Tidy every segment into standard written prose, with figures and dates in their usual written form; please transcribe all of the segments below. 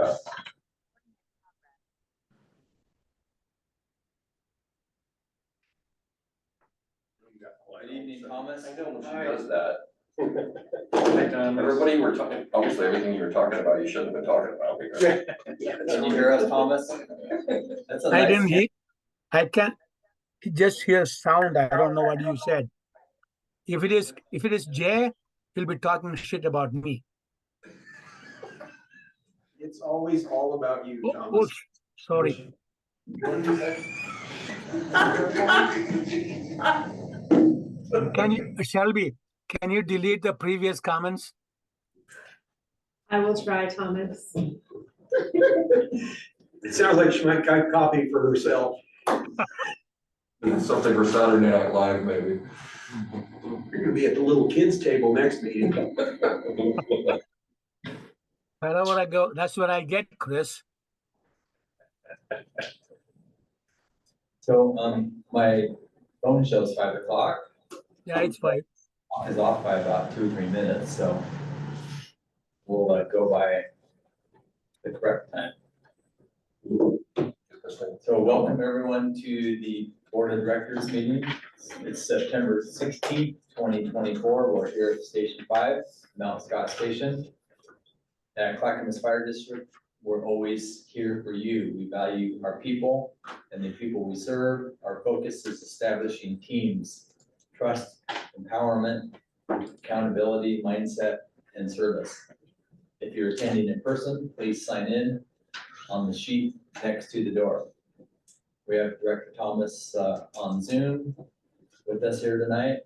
that. Good evening, Thomas. I know when she does that. Hi, Thomas. Everybody you were talking, obviously everything you were talking about, you shouldn't have been talking about. Because Can you hear us, Thomas? That's a I nice didn't hear. I can just hear sound. I don't know what you said. If it is Jay, he'll be talking shit about me. It's always all about you, Oh, Thomas. sorry. What did you say? Can you, Shelby? Can you delete the previous comments? I will try, Thomas. It sounds like she might copy for herself. something for Saturday Night Live, maybe. You're gonna be at the little kids table next meeting. Wherever I go, that's what I get, Chris. So, my phone shows 5 o'clock. Yeah, it's fine. Is off by about 2 or 3 minutes, so we'll go by the correct time. So welcome everyone to the Board of Directors meeting. It's September 16th, 2024. We're here at Station 5, Mount Scott Station. At Clackamas Fire District, we're always here for you. We value our people and the people we serve. Our focus is establishing teams, trust, empowerment, accountability, mindset, and service. If you're attending in person, please sign in on the sheet next to the door. We have Director Thomas on Zoom with us here tonight.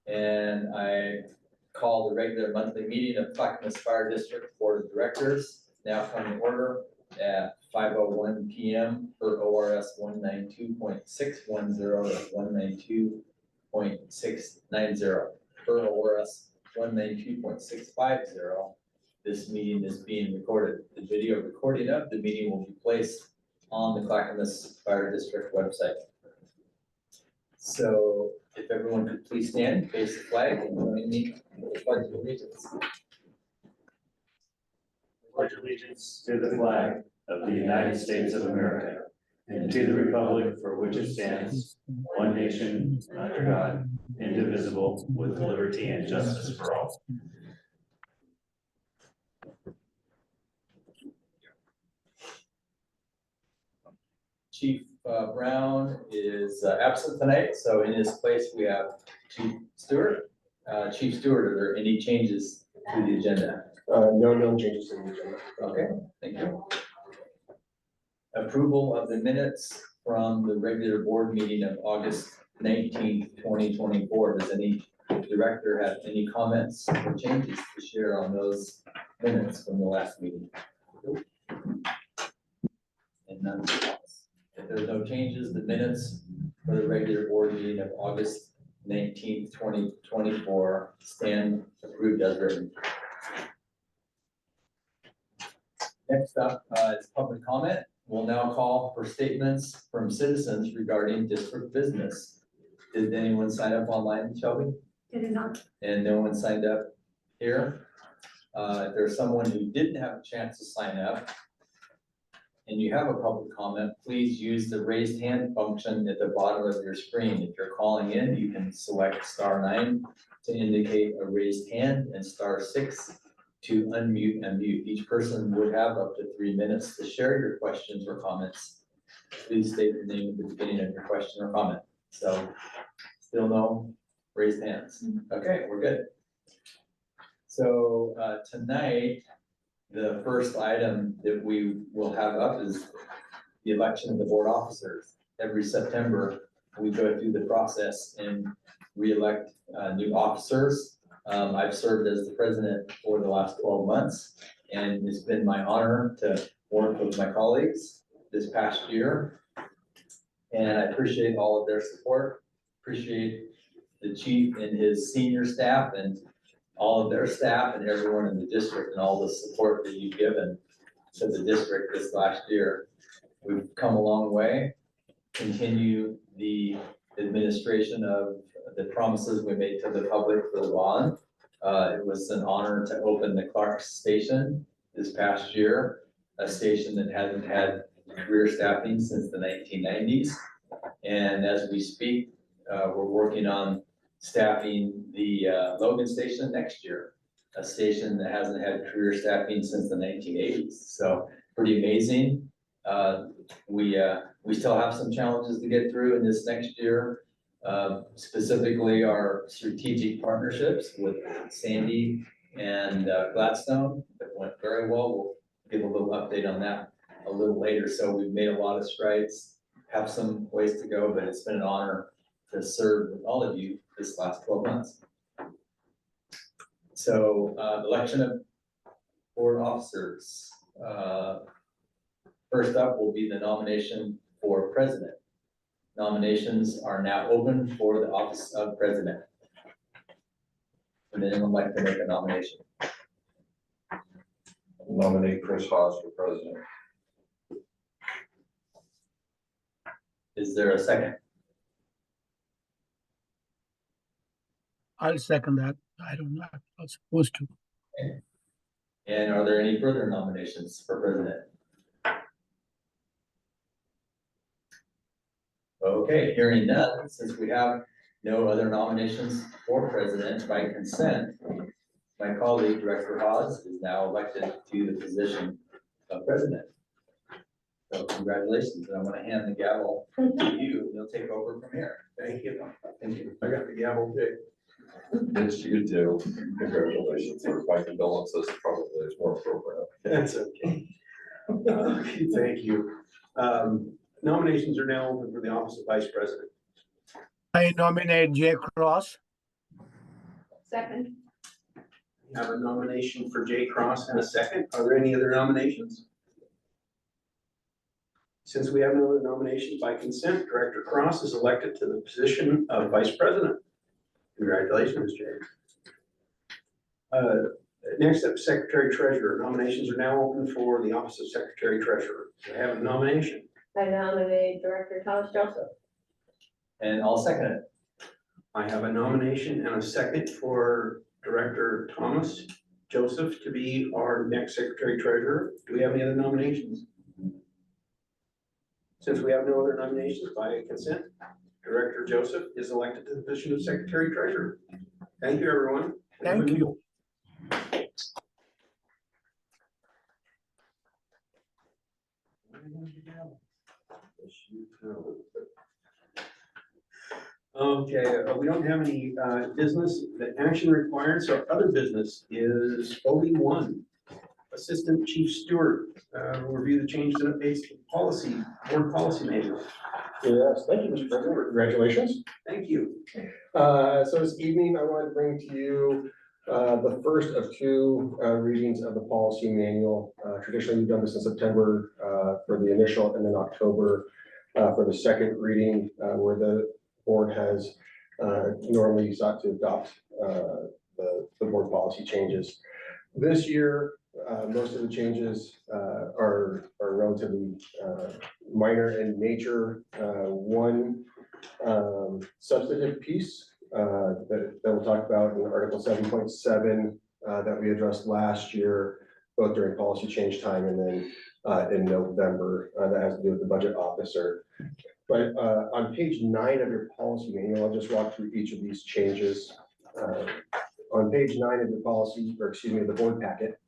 And I call the regular monthly meeting of Clackamas Fire District Board of Directors now come to order at 5:01 p.m. per ORS 192.610 to 192.690 per ORS 192.650. This meeting is being recorded. The video recording of the meeting will be placed on the Clackamas Fire District website. So if everyone could please stand, face the flag, and join me in the pledge of allegiance. Pledge allegiance to the flag of the United States of America and to the republic for which it stands, one nation, under God, indivisible, with liberty and justice for all. Chief Brown is absent tonight, so in his place we have Chief Stewart. Chief Stewart, are there any changes to the agenda? No changes in the agenda. Okay, thank you. Approval of the minutes from the regular board meeting of August 19th, 2024. Does any director have any comments or changes to share on those minutes from the last meeting? And none else. If there's no changes, the minutes for the regular board meeting of August 19th, 2024 stand approved as written. Next up is public comment. We'll now call for statements from citizens regarding district business. Did anyone sign up online, Shelby? Did it not? And no one signed up here? If there's someone who didn't have a chance to sign up and you have a public comment, please use the raised hand function at the bottom of your screen. If you're calling in, you can select *9 to indicate a raised hand and *6 to unmute and mute. Each person would have up to 3 minutes to share your questions or comments. Please state your name at the beginning of your question or comment. So still no raised hands. Okay, we're good. So tonight, the first item that we will have up is the election of the board officers. Every September, we go through the process and re-elect new officers. I've served as the president for the last 12 months, and it's been my honor to work with my colleagues this past year. And I appreciate all of their support, appreciate the chief and his senior staff and all of their staff and everyone in the district and all the support that you've given to the district this last year. We've come a long way, continue the administration of the promises we made to the public for the bond. It was an honor to open the Clark station this past year. a station that hasn't had career staffing since the 1990s. And as we speak, we're working on staffing the Logan station next year, a station that hasn't had career staffing since the 1980s. So pretty amazing. We still have some challenges to get through in this next year. Specifically our strategic partnerships with Sandy and Gladstone that went very well. We'll give a little update on that a little later. So we've made a lot of strides, have some ways to go, but it's been an honor to serve with all of you this last 12 months. So election of board officers. First up will be the nomination for president. Nominations are now open for the office of president. Would anyone like to make a nomination? Nominate Chris Haas for president. Is there a second? I'll second that. I don't know. I was supposed to. And are there any further nominations for president? Okay, hearing none, since we have no other nominations for president by consent, my colleague, Director Hawes, is now elected to the position of president. So congratulations, and I'm gonna hand the gavel to you, and you'll take over from here. Thank you. Thank you. I got the gavel too. It's you too. Congratulations. Or my condolences, probably is more appropriate. That's okay. Okay, thank you. Nominations are now open for the office of vice president. I nominate Jay Cross. Second. We have a nomination for Jay Cross and a second. Are there any other nominations? Since we have no other nominations by consent, Director Cross is elected to the position of vice president. Congratulations, Jay. Next up, secretary treasurer. Nominations are now open for the office of secretary treasurer. Do I have a nomination? I nominate Director Thomas Joseph. And I'll second it. I have a nomination and a second for Director Thomas Joseph to be our next secretary treasurer. Do we have any other nominations? Since we have no other nominations by consent, Director Joseph is elected to the position of secretary treasurer. Thank you, everyone. Thank you. Okay, we don't have any business that action required, so other business is OB1. Assistant Chief Stewart, will review the changes and updates to policy, board policy manual. Yes, thank you, Mr. President. Congratulations. Thank you. So this evening, I wanted to bring to you the first of two readings of the policy manual. Traditionally, we've done this in September for the initial and then October for the second reading where the board has normally sought to adopt the board policy changes. This year, most of the changes are relatively minor in nature. One substantive piece that we'll talk about in Article 7.7 that we addressed last year, both during policy change time and then in November, that has to do with the budget officer. But on page 9 of your policy manual, I'll just walk through each of these changes. On page 9 of the policy, or excuse me, the board packet,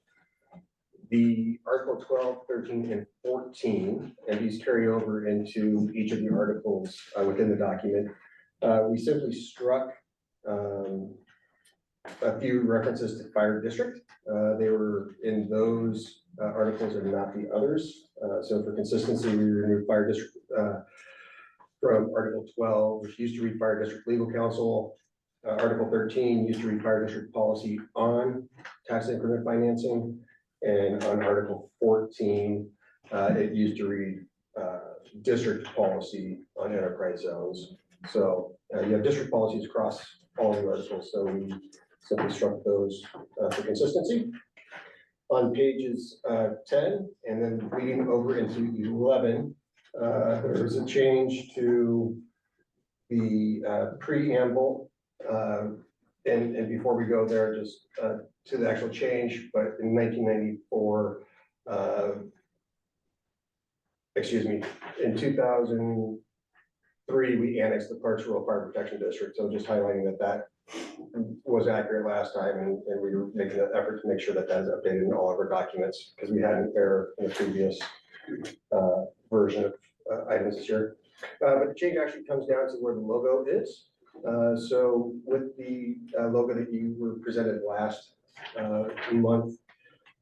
the Article 12, 13, and 14, and these carry over into each of the articles within the document. We simply struck a few references to fire district. They were in those articles and not the others. So for consistency, we removed fire district from Article 12, which used to read fire district legal counsel. Article 13 used to read fire district policy on tax increment financing. And on Article 14, it used to read district policy on enterprise zones. So you have district policies across all the articles, so we simply struck those for consistency. On pages 10 and then leading over into 11, there was a change to the preamble. And before we go there, just to the actual change, but in 1994, in 2003, we annexed the Parks Rural Fire Protection District. So just highlighting that was accurate last time, and we were making an effort to make sure that is updated in all of our documents, because we had an error in the previous version of items this year. But the change actually comes down to where the logo is. So with the logo that you were presented last month,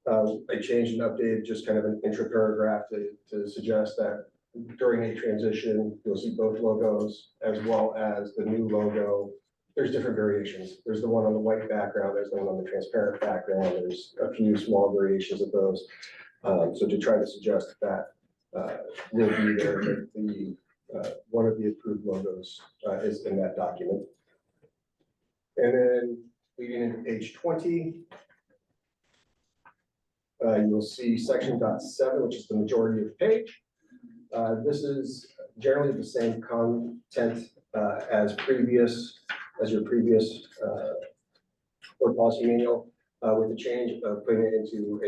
I changed and updated just kind of an intro paragraph to suggest that during a transition, you'll see both logos as well as the new logo. There's different variations. There's the one on the white background, there's the one on the transparent background, there's a few small variations of those. So to try to suggest that will be there, that the one of the approved logos is in that document. And then leading into page 20, you'll see section .7, which is the majority of the page. This is generally the same content as your previous board policy manual, with the change of putting it into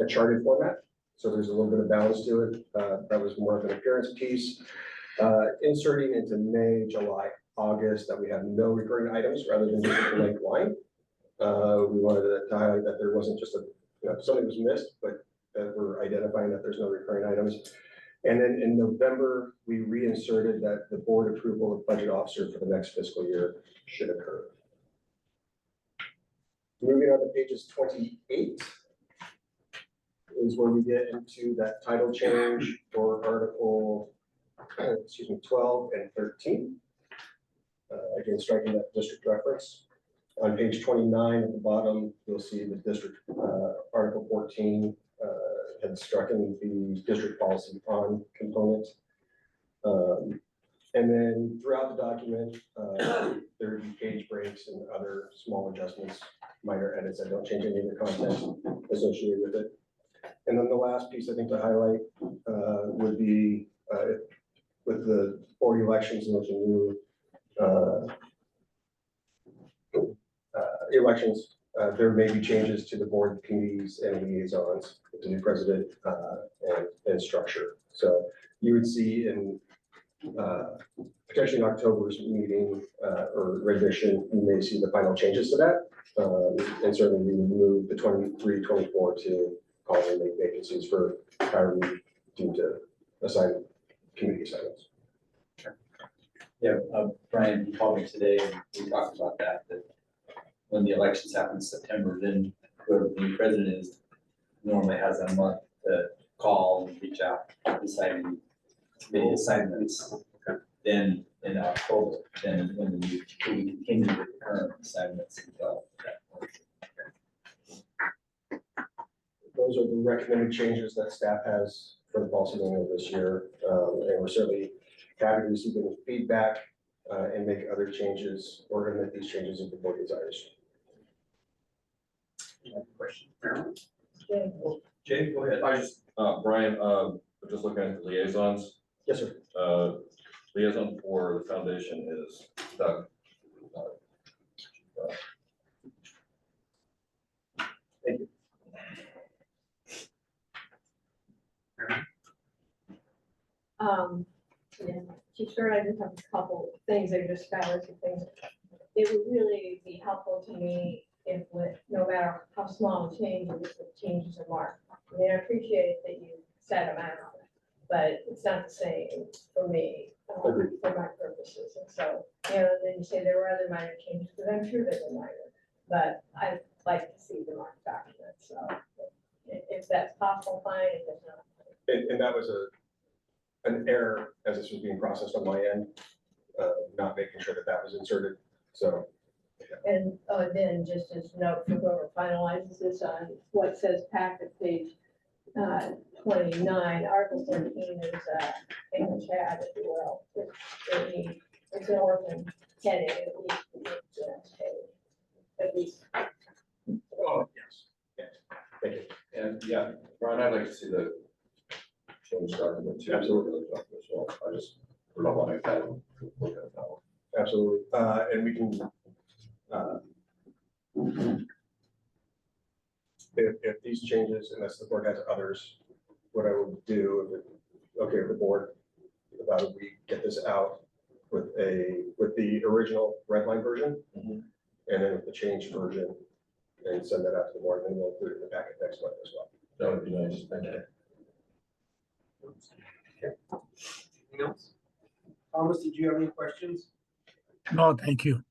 a charted format. So there's a little bit of balance to it. That was more of an appearance piece. Inserting into May, July, August, that we have no recurring items rather than just a blank line. We wanted to highlight that there wasn't just something was missed, but that we're identifying that there's no recurring items. And then in November, we reinserted that the board approval of budget officer for the next fiscal year should occur. Moving on to pages 28 is where we get into that title change for Article 12 and 13. Again, striking that district reference. On page 29 at the bottom, you'll see the district, Article 14 had struck in the district policy on component. And then throughout the document, there would be page breaks and other small adjustments, minor edits that don't change any of the content associated with it. And then the last piece I think to highlight would be with the board elections and with the new elections, there may be changes to the board committees and liaisons with the new president and structure. So you would see in potentially in October's meeting or revision, you may see the final changes to that. And certainly we would move the 23-24 to call and make vacancies for however we deem to assign committee assignments. Yeah, Brian, you called me today and we talked about that when the elections happen in September, then whoever the new president is normally has a month to call and reach out, deciding committee assignments. Then in October, then when we continue with the current assignments until that point. Those are the recommended changes that staff has for the policy manual this year. And we're certainly happy to receive any feedback and make other changes or implement these changes if the board desires. Question. Jay, go ahead. I just, Brian, just looking at the liaisons, Yes, sir. liaison for the foundation is Doug. Thank you. Yeah, Chief Stewart, I just have a couple things that are just scholars and things. It would really be helpful to me if with, no matter how small the changes are marked. I mean, I appreciate that you set them out, but it's not the same for me, for my purposes. And so, then you say there were other minor changes, because I'm sure they were minor, but I'd like to see the marked document. So if that's possible, fine, if it's not. And that was an error as this was being processed on my end, not making sure that was inserted. So. And then just as a note for whoever finalizes this on what says packet page 29, Article 13 is English ad, if you will. It's an orphan heading, at least to the next page. At least. Oh, yes. Thank you. And yeah, Brian, I'd like to see the change document too. Absolutely. As well. I just, we're not wanting that. Look at that one. Absolutely. And we can, if these changes, unless the board has others, what I would do, if it's okay with the board, about a week, get this out with the original red line version, Mhm. and then with the changed version, and send that out to the board, and then we'll include it in the packet next month as well. That would be nice, thank you. Anything else? Thomas, did you have any questions? No, thank you.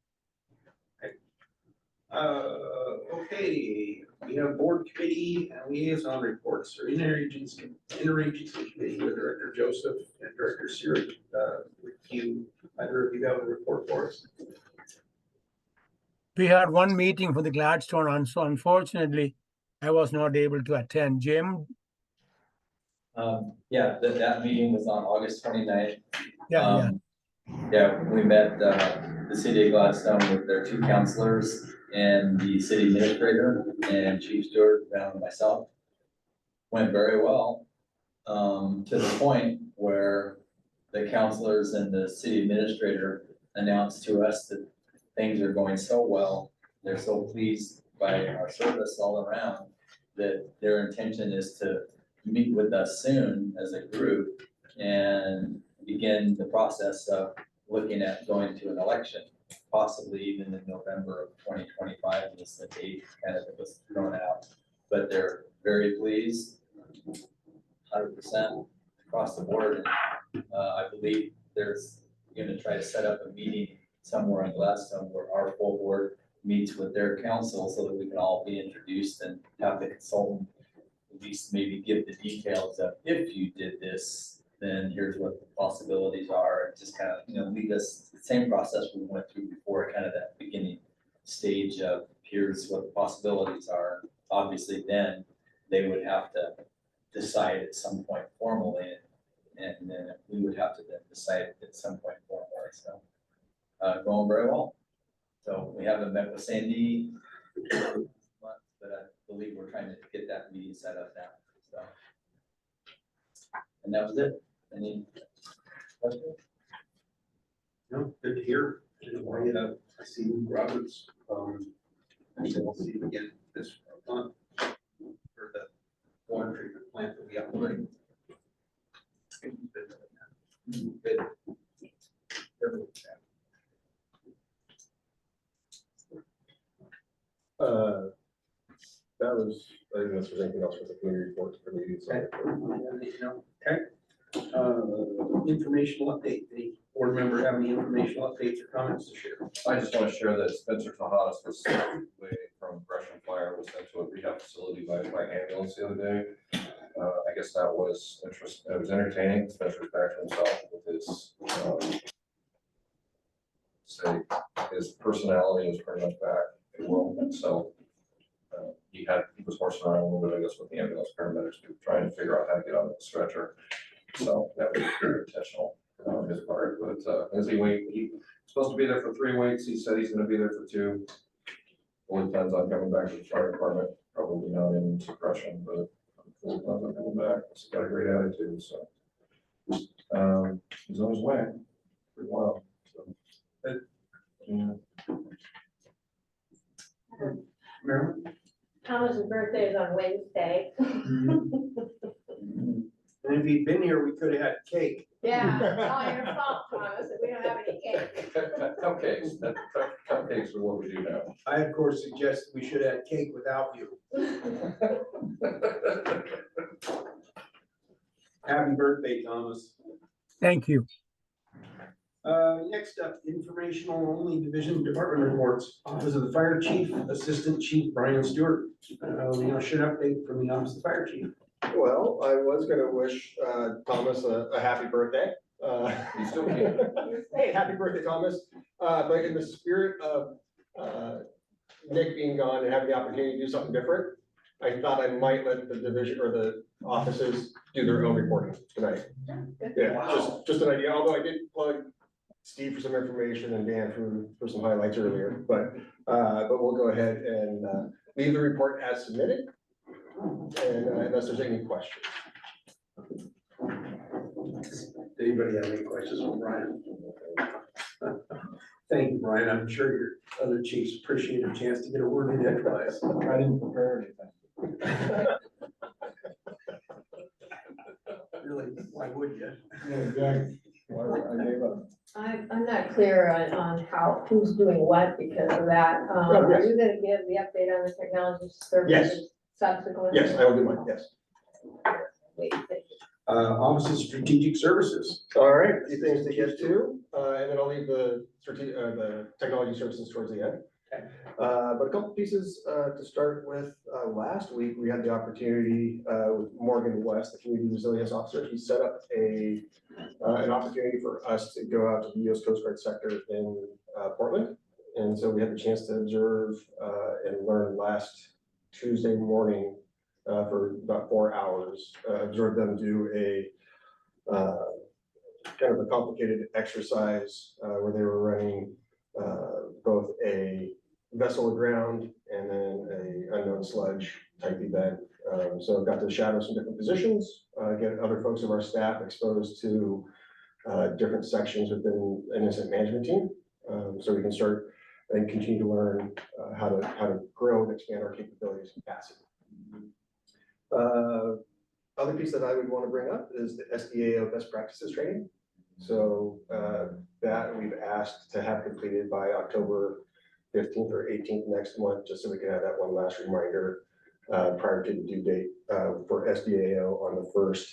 Okay, we have board committee and liaison reports, or interagency committee with Director Joseph and Director Siri. Either of you have a report for us? We had one meeting for the Gladstone, and so unfortunately, I was not able to attend. Jim? Yeah, that meeting was on August 29th. Yeah. Yeah, we met, the city of Gladstone with their two counselors and the city administrator and Chief Stewart and myself. Went very well, to the point where the counselors and the city administrator announced to us that things are going so well. They're so pleased by our service all around that their intention is to meet with us soon as a group and begin the process of looking at going to an election, possibly even in November of 2025, is the date kind of that was thrown out. But they're very pleased, 100% across the board. I believe there's gonna try to set up a meeting somewhere in Gladstone where our full board meets with their council so that we can all be introduced and have the consultant at least maybe give the details of, if you did this, then here's what the possibilities are, and just kind of, lead us, the same process we went through before, kind of that beginning stage of here's what the possibilities are. Obviously, then they would have to decide at some point formally, and then we would have to then decide at some point formally, so. Going very well. So we haven't met with Sandy, but I believe we're trying to get that meeting set up now, so. And that was it. Any questions? No, good to hear. I see Roberts, actually, we'll see him again this month for the water treatment plant that we operate. Good. That was, I think this was anything else for the community reports for meetings. Okay. Informational update. Any board member have any informational updates or comments to share? I just want to share that Spencer Tejas was sent away from Gresham Fire, was sent to a rehab facility by ambulance the other day. I guess that was interesting. It was entertaining. Spencer's back to himself with his, his personality is pretty much back. So he was horsing around a little bit, I guess, with the ambulance paramedics, trying to figure out how to get on the stretcher. So that was very intentional on his part, but as he's supposed to be there for 3 weeks. He said he's gonna be there for 2. Well, it depends on coming back to the fire department, probably not in suppression, but full depends on coming back. He's got a great attitude, so. He's on his way, pretty well, so. Yeah. Marilyn? Thomas's birthday is on Wednesday. And if he'd been here, we could have had cake. Yeah, all your fault, Thomas, that we don't have any cake. Cupcakes are what we do now. I, of course, suggest we should have had cake without you. Happy birthday, Thomas. Thank you. Next up, informational only division department reports. Office of the Fire Chief, Assistant Chief Brian Stewart. Should update from the Office of the Fire Chief. Well, I was gonna wish Thomas a happy birthday. He's still here. Hey, happy birthday, Thomas. But in the spirit of Nick being gone and having the opportunity to do something different, I thought I might let the division or the offices do their own reporting tonight. Yeah, just an idea, although I did plug Steve for some information and Dan for some highlights earlier, but we'll go ahead and leave the report as submitted. And unless there's any questions. Does anybody have any questions for Brian? Thank you, Brian. I'm sure your other chiefs appreciate a chance to get a word in edgewise. I didn't prepare anything. really, why would you? I gave up. I'm not clear on how, who's doing what because of that. Oh, yes. Are you gonna give the update on the technology services subsequently? Yes, I will do mine, yes. Wait, thank you. Office of Strategic Services. All right, a few things to get to, and then I'll leave the technology services towards the end. Okay. But a couple pieces to start with. Last week, we had the opportunity with Morgan West, the community resilience officer. He set up an opportunity for us to go out to the U.S. Coast Guard sector in Portland. And so we had the chance to observe and learn last Tuesday morning for about 4 hours. Observe them do a kind of a complicated exercise where they were running both a vessel aground and then a unknown sludge type event. So got to shadow some different positions, get other folks of our staff exposed to different sections within an incident management team. So we can start and continue to learn how to grow and expand our capabilities and capacity. Other piece that I would want to bring up is the SDAO best practices training. So that we've asked to have completed by October 15th or 18th next month, just so we can have that one last reminder prior to the due date for SDAO on the 1st.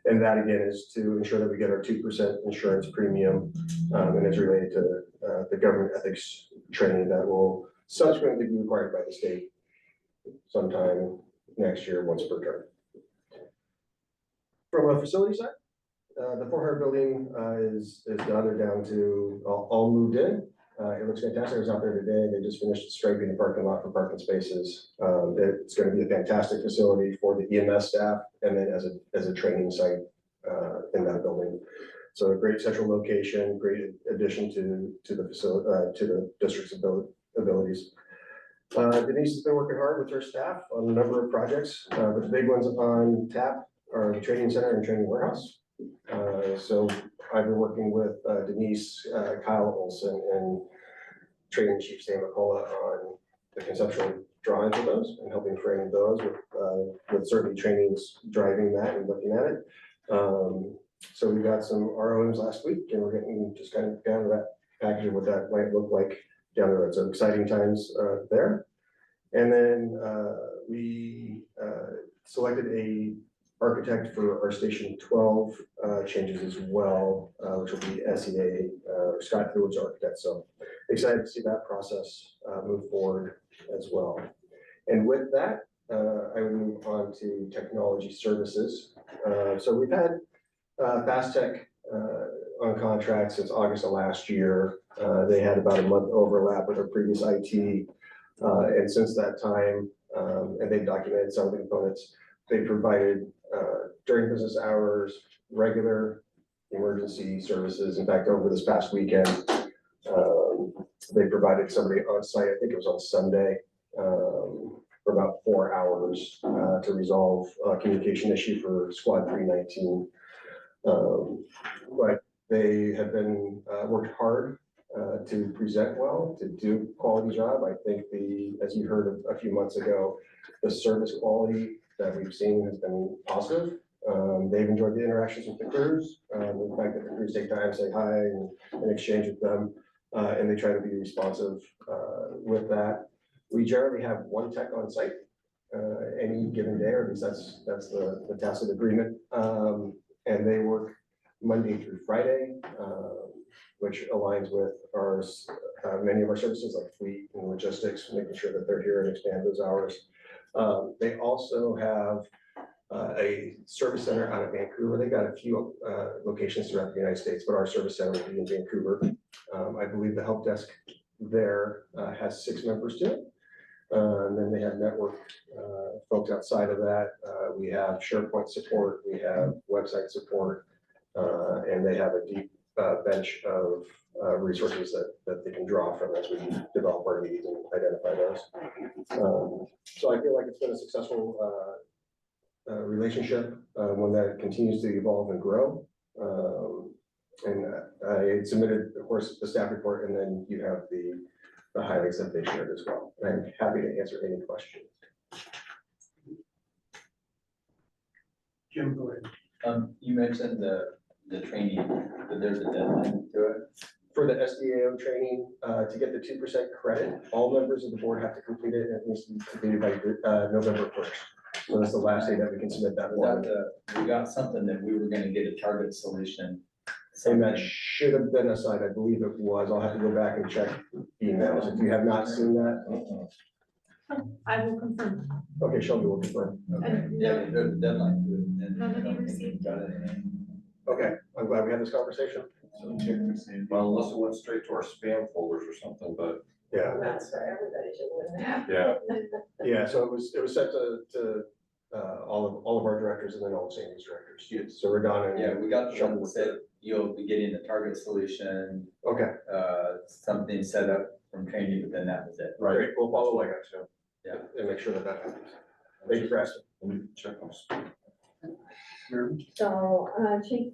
And that again is to ensure that we get our 2% insurance premium, and it's related to the government ethics training that will subsequently be required by the state sometime next year, once per term. From a facility side, the 400 building is done. They're down to all moved in. It looks fantastic. I was out there today. They just finished striping the parking lot for parking spaces. It's going to be a fantastic facility for the EMS staff and then as a training site in that building. So a great central location, great addition to the facility, to the district's abilities. Denise has been working hard with her staff on a number of projects, but the big ones on tap are the training center and training warehouse. So I've been working with Denise, Kyle Olson, and training chief Sam McCullough on the conceptual drawings of those and helping frame those with certainly trainings driving that and looking at it. So we got some ROMs last week and we're getting just kind of down to that package of what that might look like down the road. So exciting times there. And then we selected a architect for our Station 12 changes as well, which will be SEA, Scott Field's architect. So excited to see that process move forward as well. And with that, I would move on to technology services. So we've had Fast Tech on contract since August of last year. They had about a month overlap with our previous IT. And since that time, and they've documented some of the components, they provided during business hours, regular emergency services. In fact, over this past weekend, they provided somebody on site, I think it was on Sunday, for about 4 hours to resolve a communication issue for Squad 319. But they have been worked hard to present well, to do quality job. I think as you heard a few months ago, the service quality that we've seen has been positive. They've enjoyed the interactions with the crews, the fact that the crews take time to say hi and exchange with them, and they try to be responsive with that. We generally have one tech on site any given day, or at least that's the tacit agreement, and they work Monday through Friday, which aligns with our many of our services like fleet and logistics, making sure that they're here and expand those hours. They also have a service center out of Vancouver. They got a few locations throughout the United States, but our service center will be in Vancouver. I believe the help desk there has 6 members to it. And then they have network folks outside of that. We have SharePoint support, we have website support, and they have a deep bench of resources that they can draw from as we develop our needs and identify those. So I feel like it's been a successful relationship, one that continues to evolve and grow. And I submitted, of course, the staff report, and then you have the highlights that they shared as well. And I'm happy to answer any questions. Jim, go ahead. You mentioned the training, that there's a deadline to it. For the SDAO training, to get the 2% credit, all members of the board have to complete it, and it needs to be completed by November 1st. So that's the last day that we can submit that Without form. we got something that we were gonna get a target solution. And that something. should have been assigned, I believe it was. I'll have to go back and check emails. If you have not seen that, I will confirm. okay, Shelby will confirm. And Yeah, there's a deadline to it. and None of I you don't think we received got it. Okay, I'm glad we had this conversation. Well, unless it went straight to our spam folders or something, but Yeah, That's for everybody to win that. yeah. yeah, so it was sent to all of our directors and then all of Sandy's directors. Yes. So we're done. Yeah, we got the one that said you'll be getting the target solution, Okay, something set up from training, but then that was it. Right. great, we'll follow Like like that too. Yeah. and make sure that that happens. Thank you for asking. Let me check on spam. So, Chief,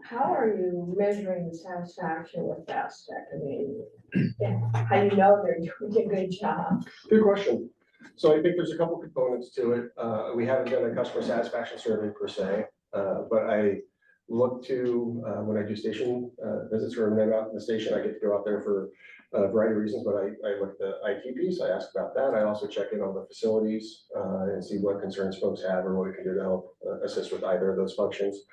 how are you measuring the satisfaction with Fast Tech? I mean, how you know they're doing a good job? Good question. So I think there's a couple components to it. We haven't done a customer satisfaction survey per se, but I look to, when I do station visits or when I'm out in the station, I get to go out there for a variety of reasons, but I look at the IT piece, I ask about that. I also check in on the facilities and see what concerns folks have or what we can do to help assist with either of those functions.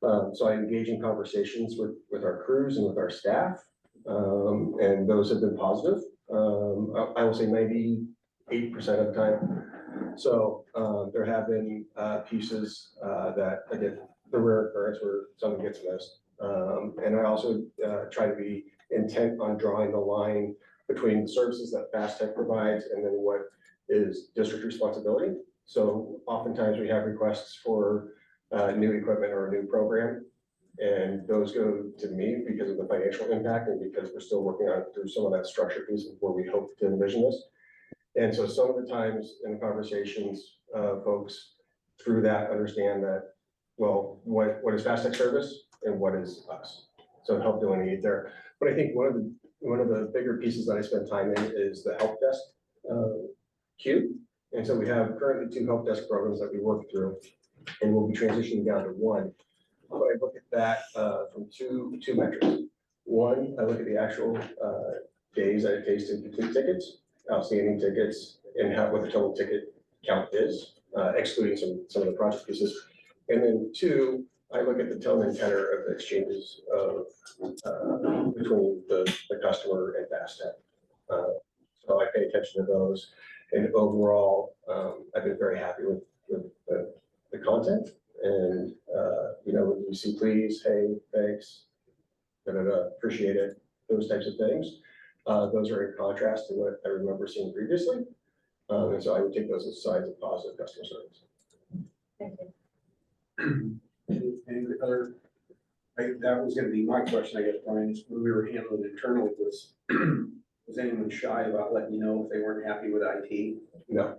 So I engage in conversations with our crews and with our staff, and those have been positive. I will say 98% of the time. So there have been pieces that I get the rare occurrence where something gets missed. And I also try to be intent on drawing the line between the services that Fast Tech provides and then what is district responsibility. So oftentimes we have requests for new equipment or a new program. And those go to me because of the financial impact and because we're still working on through some of that structure piece of where we hope to envision this. And so some of the times in the conversations, folks through that understand that, well, what is Fast Tech service and what is us? So help delineate there. But I think one of the bigger pieces that I spend time in is the help desk queue. And so we have currently 2 help desk programs that we work through, and we'll be transitioning down to 1. But I look at that from two metrics. One, I look at the actual days that it takes to complete tickets, outstanding tickets, and what the total ticket count is, excluding some of the project pieces. And then 2, I look at the tone and tenor of the exchanges between the customer and Fast Tech. So I pay attention to those. And overall, I've been very happy with the content. And, when you see please, hey, thanks, appreciate it, those types of things. Those are in contrast to what I remember seeing previously. And so I would take those as signs of positive customer service. Thank you. Any other, that was gonna be my question, I guess, Brian, is when we were handling it internally, was anyone shy about letting you know if they weren't happy with IT? No,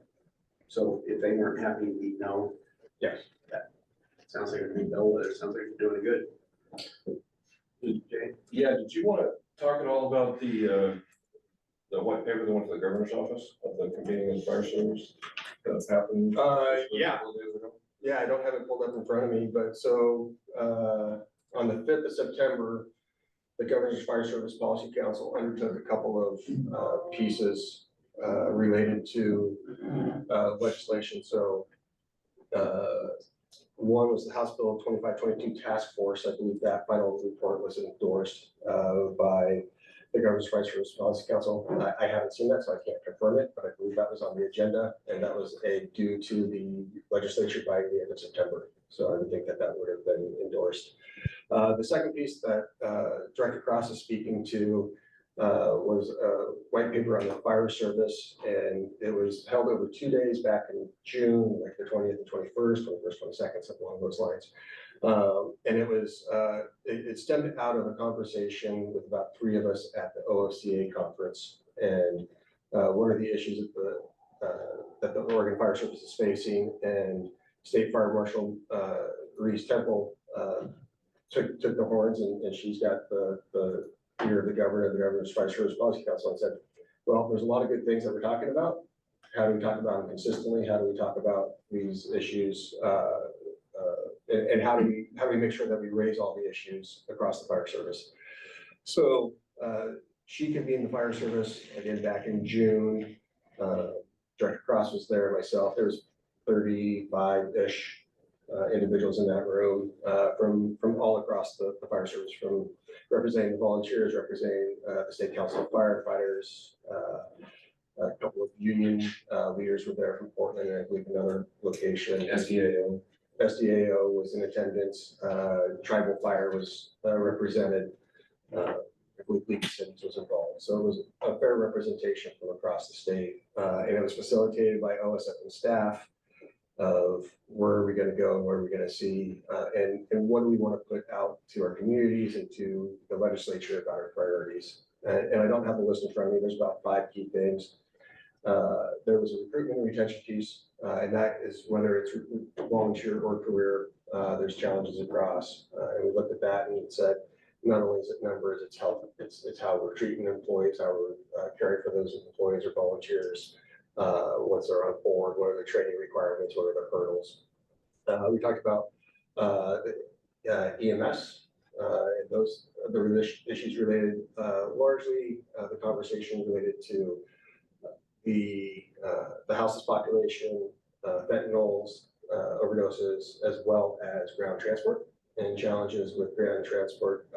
So if they weren't happy, we'd know. yes. Sounds like a good bill, but it sounds like you're doing good. Jay? Yeah, did you want to talk at all about the white paper that went to the governor's office of the competing with fire service that's happened? Yeah. a couple of days ago? Yeah, I don't have it pulled up in front of me, but so on the 5th of September, the Governor's Fire Service Policy Council undertook a couple of pieces related to legislation. So one was the House Bill 2522 Task Force. I believe that final report was endorsed by the Governor's Fire Service Policy Council. I haven't seen that, so I can't confirm it, but I believe that was on the agenda, and that was due to the legislature by the end of September. So I would think that would have been endorsed. The second piece that Director Cross is speaking to was a white paper on the fire service, and it was held over 2 days back in June, like the 20th and 21st, 22nd, something along those lines. And it was, it stemmed out of a conversation with about 3 of us at the OFCA conference. And one of the issues that the Oregon Fire Service is facing, and State Fire Marshal Reese Temple took the horns, and she's got the ear of the governor, the Governor's Fire Service Policy Council, and said, well, there's a lot of good things that we're talking about. How do we talk about them consistently? How do we talk about these issues and how do we make sure that we raise all the issues across the fire service? So she convened the fire service again back in June. Director Cross was there, myself. There was 35-ish individuals in that room from all across the fire service, from representing the volunteers, representing the State Council of Firefighters. A couple of union leaders were there from Portland, and I believe another location. SDAO was in attendance. Tribal Fire was represented. I believe League of Cities was involved. So it was a fair representation from across the state. And it was facilitated by OSF and staff of where are we going to go and where are we going to see, and what do we want to put out to our communities and to the legislature about our priorities. And I don't have the list in front of me. There's about 5 key things. There was a recruitment and retention piece, and that is whether it's volunteer or career, there's challenges across. And we looked at that and it said, not only is it numbers, it's health, it's how we're treating employees, how we're caring for those employees or volunteers. Once they're on board, what are their training requirements, what are the hurdles? We talked about EMS, and those the issues related largely the conversation related to the houseless population, fentanyls, overdoses, as well as ground transport and challenges with ground transport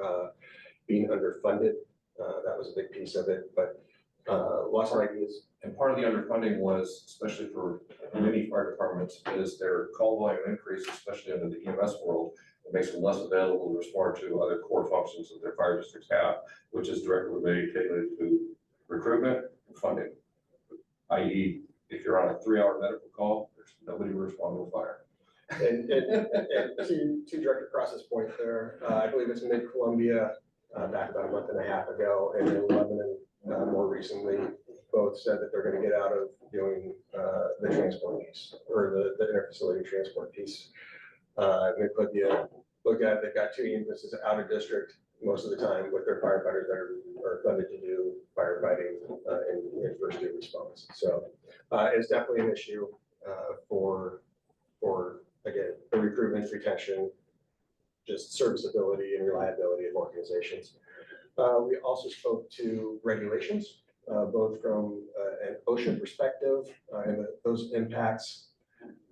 being underfunded. That was a big piece of it, but lots of ideas. And part of the underfunding was, especially for many fire departments, is their call volume increase, especially under the EMS world. It makes them less available to respond to other core functions that their fire districts have, which is directly related to recruitment and funding. I.e., if you're on a 3-hour medical call, there's nobody to respond to a fire. And to Director Cross's point there, I believe it's mid-Columbia back about a month and a half ago, and then Lebanon more recently, both said that they're going to get out of doing the transport piece or the interfacility transport piece. Mid-Columbia, look at it, they've got 2 ambulances out of district most of the time with their firefighters that are funded to do firefighting and first aid response. So it's definitely an issue for again, the recruitment, retention, just serviceability and reliability of organizations. We also spoke to regulations, both from an OSHA perspective and those impacts,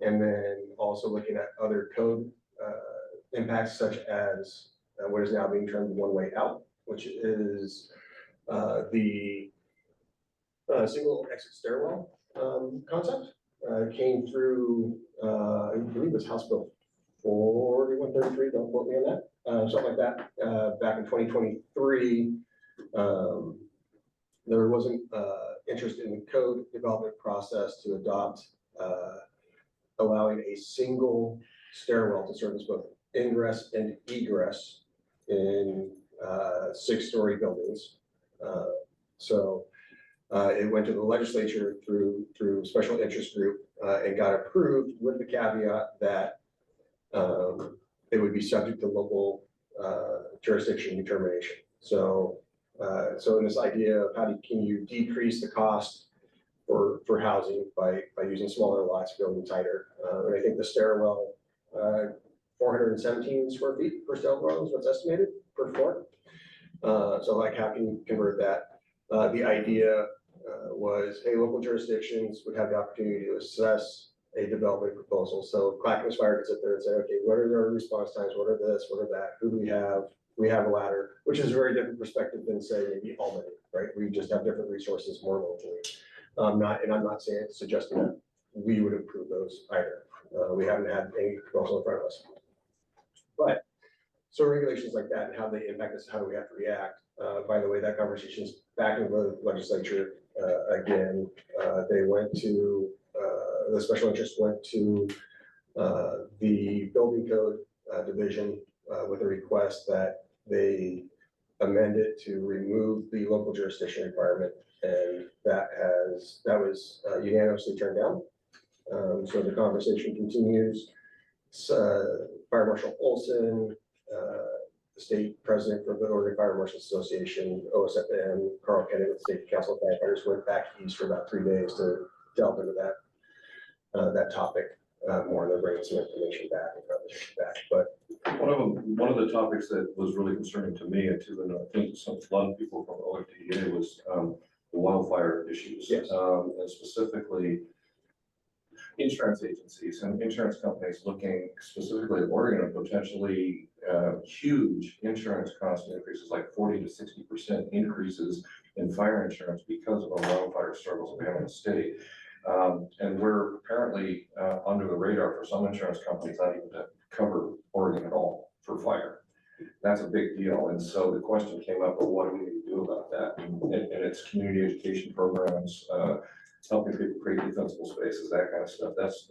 and then also looking at other code impacts such as what is now being termed one-way out, which is the single exit stairwell concept. Came through, I believe it was House Bill 4133, don't quote me on that, something like that, back in 2023. There wasn't interest in the code development process to adopt allowing a single stairwell to service both ingress and egress in 6-story buildings. So it went to the legislature through special interest group and got approved with the caveat that it would be subject to local jurisdiction determination. So in this idea of can you decrease the cost for housing by using smaller lots, building tighter. And I think the stairwell, 417 square feet per stairwell is what's estimated per floor. So like how can you convert that? The idea was, hey, local jurisdictions would have the opportunity to assess a development proposal. So Clackamas Fire could sit there and say, okay, what are our response times? What are this? What are that? Who do we have? We have a ladder, which is a very different perspective than say maybe Albany, right? We just have different resources more locally. I'm not suggesting that we would improve those either. We haven't had any proposal in front of us. But so regulations like that and how they impact us, how do we have to react? By the way, that conversation's back in the legislature again. They went to the special interest went to the building code division with a request that they amend it to remove the local jurisdiction requirement, and that was unanimously turned down. So the conversation continues. Fire Marshal Olson, the state president for the Oregon Fire Marshals Association, OSFM, Carl Kennedy with the State Council of Firefighters went back east for about 3 days to delve into that topic. more, and they're bringing some information back and conversation back, but One of the topics that was really concerning to me and to, and I think a lot of people from OFDA was the wildfire issues. Yes. And specifically insurance agencies and insurance companies looking specifically at Oregon and potentially huge insurance cost increases, like 40 to 60% increases in fire insurance because of our wildfire struggles we have in the state. And we're apparently under the radar for some insurance companies, not even to cover Oregon at all for fire. That's a big deal. And so the question came up, well, what do we need to do about that? And it's community education programs, helping people create defensible spaces, that kind of stuff. That's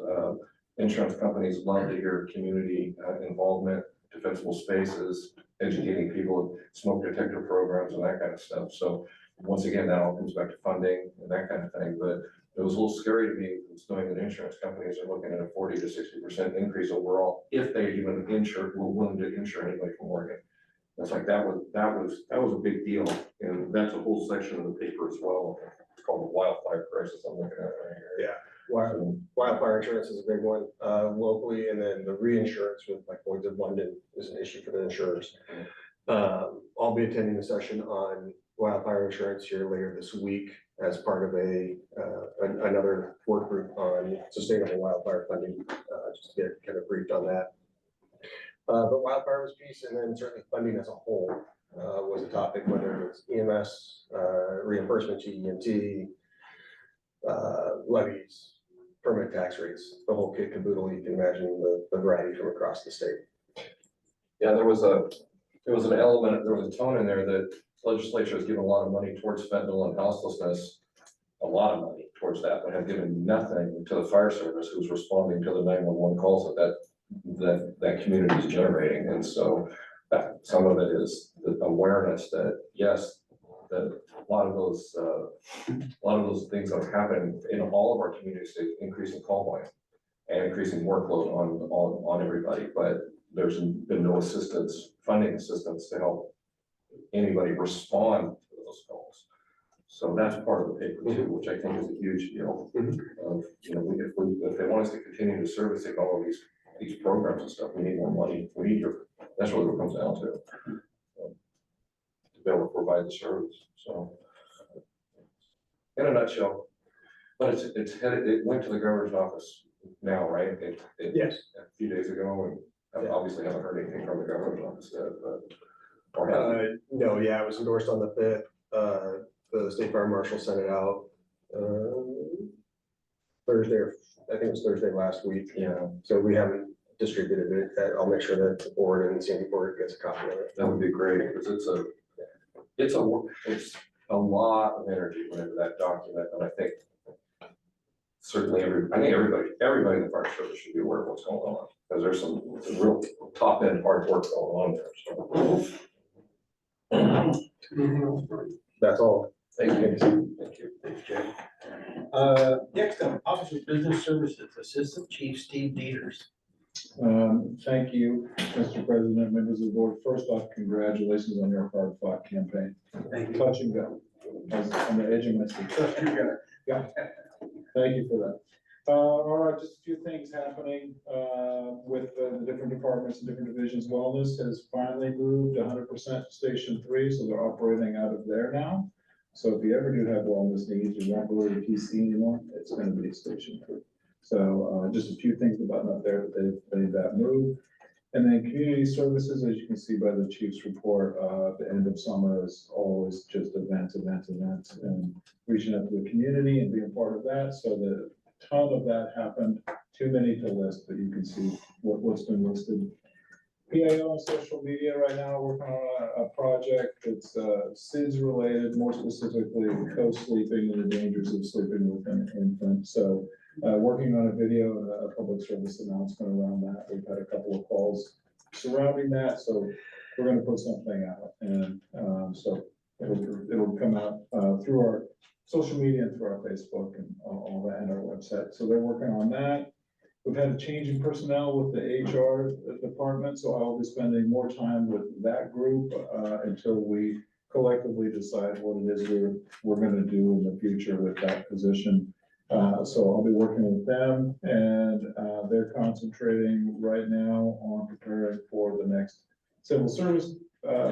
insurance companies love to hear community involvement, defensible spaces, educating people, smoke detector programs and that kind of stuff. So once again, that all comes back to funding and that kind of thing. But it was a little scary to me, knowing that insurance companies are looking at a 40 to 60% increase overall, if they even were willing to insure anybody from Oregon. That's like, that was a big deal. And that's a whole section of the paper as well. It's called the wildfire crisis I'm looking at right here. Yeah. Wildfire insurance is a big one locally, and then the reinsurance with like Lloyd's of London is an issue for the insurers. I'll be attending a session on wildfire insurance here later this week as part of another work group on sustainable wildfire funding, just to get kind of briefed on that. But wildfire was a piece, and then certainly funding as a whole was a topic, whether it's EMS, reimbursement to EMT, levies, permit tax rates, the whole kit caboodle. You can imagine the variety from across the state. Yeah, there was an element, there was a tone in there that legislature has given a lot of money towards fentanyl and houselessness, a lot of money towards that, but have given nothing to the fire service who's responding to the 911 calls that community is generating. And so that some of it is the awareness that, yes, that a lot of those things that are happening in all of our communities, increasing call volume and increasing workload on everybody, but there's been no funding assistance to help anybody respond to those calls. So that's part of the paper too, which I think is a huge deal. Of, if they want us to continue to servicing all of these programs and stuff, we need more money. That's really what it comes down to be able to provide the service. So, in a nutshell, but it went to the governor's office now, right? Yes. A few days ago, and I obviously haven't heard anything from the governor's office yet, but. No, yeah, it was endorsed on the 5th. The state fire marshal sent it out Thursday, or I think it was Thursday last week. Yeah, So we haven't distributed it. I'll make sure that the board and Sandy Board gets a copy of it. that would be great, because it's a lot of energy went into that document, and I think certainly everybody in the fire service should be aware of what's going on, because there's some real top end hard work going on there. So. Anything else, Brian? That's all. Thank you. Thanks, Jay. Next up, Office of Business Services, Assistant Chief Steve Dieters. Thank you, Mr. President, members of the board. First off, congratulations on your hard-fought campaign. Thank you. Touch and go. I was on the edge of my seat. Yeah. Thank you for that. All right, just a few things happening with the different departments and different divisions. Wellness has finally moved 100% to Station 3, so they're operating out of there now. So if you ever do have wellness needs, you won't go to the PC anymore, it's going to be Station 3. So just a few things to button up there, that they've made that move. And then community services, as you can see by the chief's report, the end of summer is always just events, and reaching out to the community and being part of that. So the ton of that happened, too many to list, but you can see what's been listed. PIO on social media right now, working on a project that's SIDS related, more specifically co-sleeping and the dangers of sleeping with an infant. So working on a video and a public service announcement around that. We've had a couple of calls surrounding that, so we're going to put something out, and so it'll come out through our social media and through our Facebook and all that, and our website. So they're working on that. We've had a change in personnel with the HR department, so I'll be spending more time with that group until we collectively decide what it is we're going to do in the future with that position. So I'll be working with them, and they're concentrating right now on preparing for the next civil service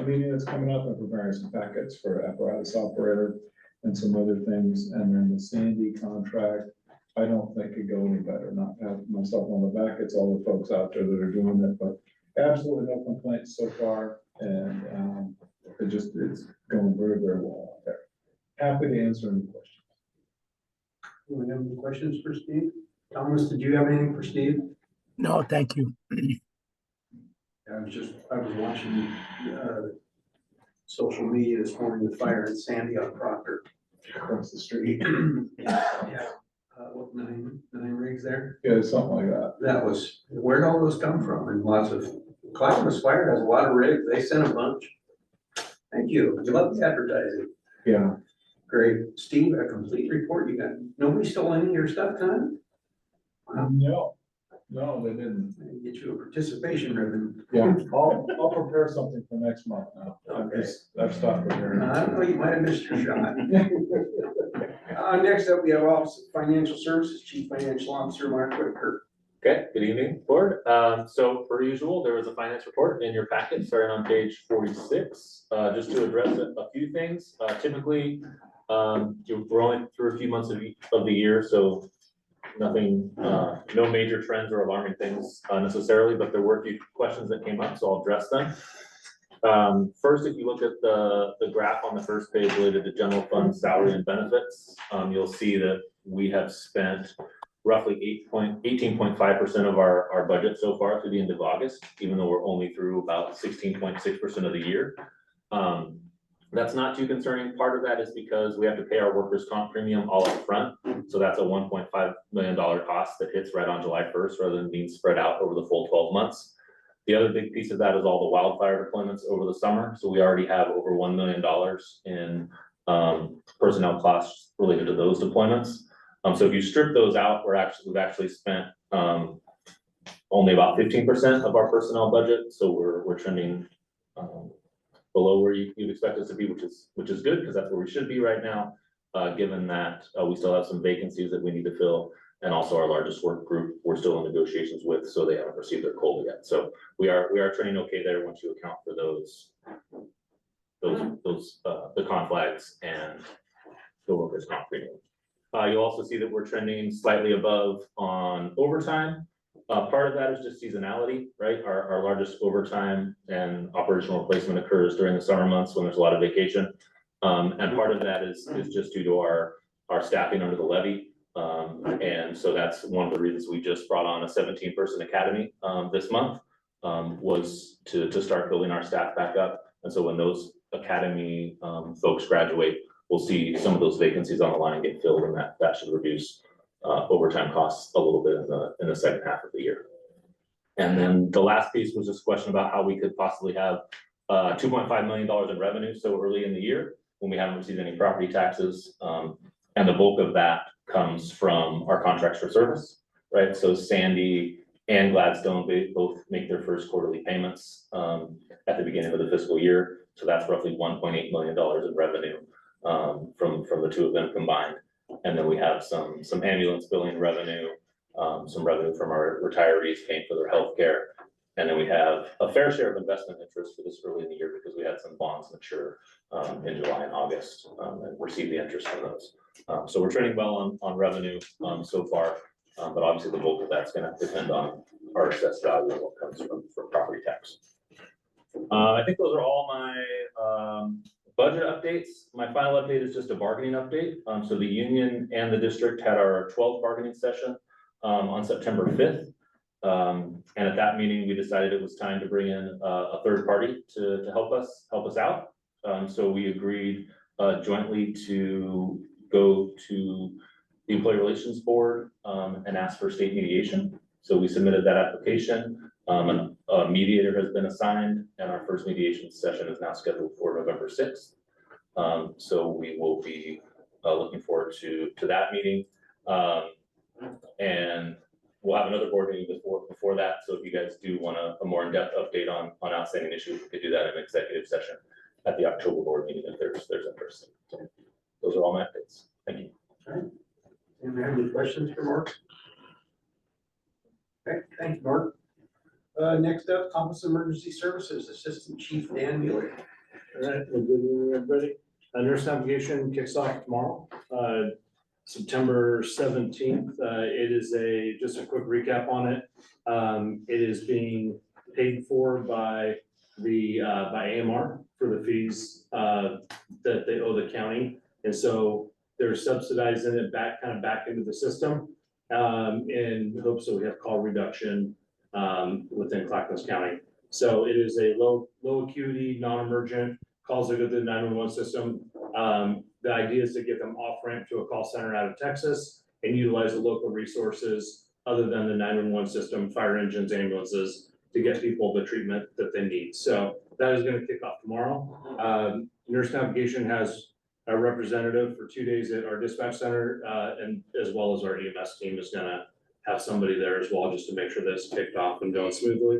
meeting that's coming up, and preparing some packets for apparatus operator and some other things. And then the Sandy contract, I don't think could go any better, not have myself on the back. It's all the folks out there that are doing it, but absolutely no complaints so far. And it's going very, very well out there. Happy to answer any questions. Do we have any questions for Steve? Thomas, did you have anything for Steve? No, thank you. I was watching, social media this morning, the fire in Sandy on Proctor. Across the street. Yeah, what, nine rigs there? Yeah, something like that. That was, where'd all those come from? And lots of, Clackamas Fire has a lot of rigs, they sent a bunch. Thank you, you love the advertising. Yeah. Great. Steve, a complete report, you got, nobody stole any of your stuff, Tom? No, they didn't. Get you a participation ribbon. Yeah, I'll prepare something for next month now. I've stopped preparing. I don't know, you might have missed your shot. Next up, we have Office of Financial Services, Chief Financial Officer Mark Whitaker. Okay, good evening, board. So per usual, there was a finance report in your packet starting on page 46. Just to address a few things. Typically, we're only through a few months of the year, so nothing, no major trends or alarming things necessarily, but there were a few questions that came up, so I'll address them. First, if you look at the graph on the first page related to general fund salary and benefits, you'll see that we have spent roughly 18.5% of our budget so far through the end of August, even though we're only through about 16.6% of the year. That's not too concerning. Part of that is because we have to pay our workers' comp premium all up front. So that's a $1.5 million cost that hits right on July 1st rather than being spread out over the full 12 months. The other big piece of that is all the wildfire deployments over the summer. So we already have over $1 million in personnel costs related to those deployments. So if you strip those out, we've actually spent only about 15% of our personnel budget. So we're trending below where you'd expect us to be, which is good because that's where we should be right now, given that we still have some vacancies that we need to fill, and also our largest work group we're still in negotiations with, so they haven't received their COLA yet. So we are trending okay there once you account for the conflicts and the workers' comp premium. You'll also see that we're trending slightly above on overtime. Part of that is just seasonality, right? Our largest overtime and operational replacement occurs during the summer months when there's a lot of vacation. And part of that is just due to our staffing under the levy. And so that's one of the reasons we just brought on a 17-person academy this month, was to start building our staff back up. And so when those academy folks graduate, we'll see some of those vacancies on the line get filled, and that should reduce overtime costs a little bit in the second half of the year. And then the last piece was this question about how we could possibly have $2.5 million in revenue so early in the year when we haven't received any property taxes. And the bulk of that comes from our contracts for service, right? So Sandy and Gladstone, they both make their first quarterly payments at the beginning of the fiscal year. So that's roughly $1.8 million in revenue from the two of them combined. And then we have some ambulance billing revenue, some revenue from our retirees paying for their health care. And then we have a fair share of investment interest for this early in the year because we had some bonds mature in July and August and received the interest from those. So we're trending well on revenue so far, but obviously the bulk of that's going to depend on our assessed value and what comes from property tax. I think those are all my budget updates. My final update is just a bargaining update. So the union and the district had our 12th bargaining session on September 5th. And at that meeting, we decided it was time to bring in a third party to help us out. So we agreed jointly to go to the Employee Relations Board and ask for state mediation. So we submitted that application. A mediator has been assigned, and our first mediation session is now scheduled for November 6th. So we will be looking forward to that meeting. And we'll have another board meeting before that. So if you guys do want a more in-depth update on outstanding issues, we could do that in an executive session at the October board meeting if there's interest. So those are all my updates. Thank you. And we have Any questions for Mark? Okay, thank you, Mark. Next up, Office of Emergency Services, Assistant Chief Dan Mueller. All right, well, good evening, everybody. Nurse navigation kicks off tomorrow, September 17th. It is just a quick recap on it. It is being paid for by AMR for the fees that they owe the county. And so they're subsidizing it back into the system in hopes that we have call reduction within Clackamas County. So it is a low acuity, non-emergent calls that go to the 911 system. The idea is to get them off ramp to a call center out of Texas and utilize the local resources other than the 911 system, fire engines, ambulances, to get people the treatment that they need. So that is going to kick off tomorrow. Nurse navigation has a representative for 2 days at our dispatch center, and as well as our EMS team is going to have somebody there as well, just to make sure that it's kicked off and going smoothly.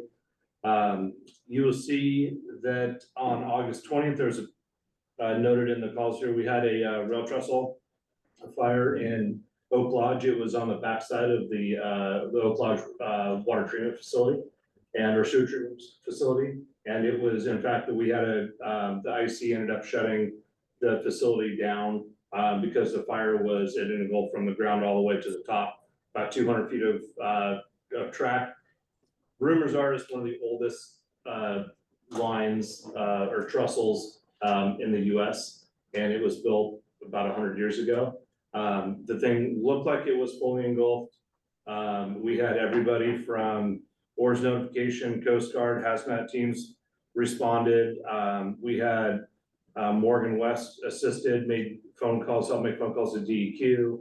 You will see that on August 20th, there's a noted in the calls here, we had a rail trestle fire in Oak Lodge. It was on the backside of the Oak Lodge water treatment facility and our sewer treatment facility. And it was, in fact, that we had the IC ended up shutting the facility down because the fire was at an angle from the ground all the way to the top, about 200 feet of track. Rumors are it's one of the oldest lines or trestles in the US, and it was built about 100 years ago. The thing looked like it was fully engulfed. We had everybody from ORS notification, Coast Guard, hazmat teams responded. We had Morgan West assisted, made phone calls, helped make phone calls to DEQ,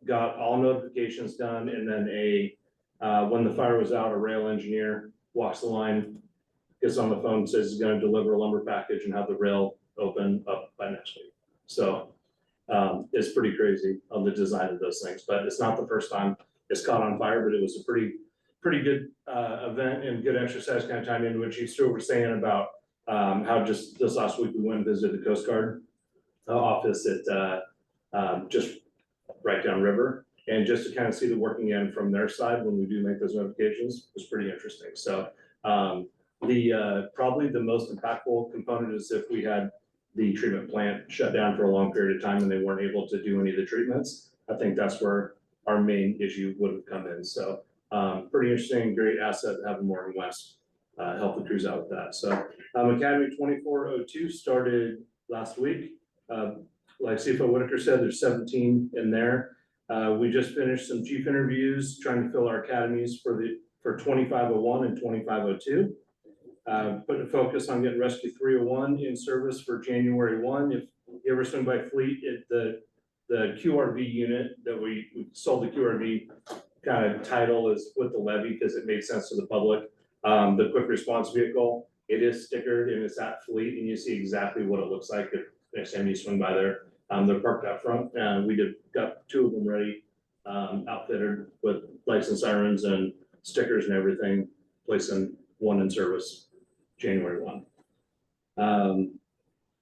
got all notifications done, and then when the fire was out, a rail engineer walks the line, gets on the phone, says he's gonna deliver a lumber package and have the rail open up by next week. So it's pretty crazy on the design of those things, but it's not the first time it's caught on fire, but it was a pretty good event and good exercise kind of time into what Chief Stewart was saying about how just this last week we went and visited the Coast Guard office at just right down river. And just to kind of see the working end from their side when we do make those notifications was pretty interesting. So probably the most impactful component is if we had the treatment plant shut down for a long period of time and they weren't able to do any of the treatments. I think that's where our main issue would have come in. So pretty interesting, great asset to have Morgan West help the crews out with that. So Academy 2402 started last week. Like CFO Whitaker said, there's 17 in there. We just finished some chief interviews trying to fill our academies for 2501 and 2502. Putting a focus on getting Rescue 301 in service for January 1. If you ever swing by Fleet, the QRV unit that we sold, the QRV kind of title is with the levy because it made sense to the public. The quick response vehicle, it is stickered and it's at Fleet, and you see exactly what it looks like if next time you swing by there. They're parked out front, and we got 2 of them ready, outfitted with lights and sirens and stickers and everything, placing 1 in service January 1.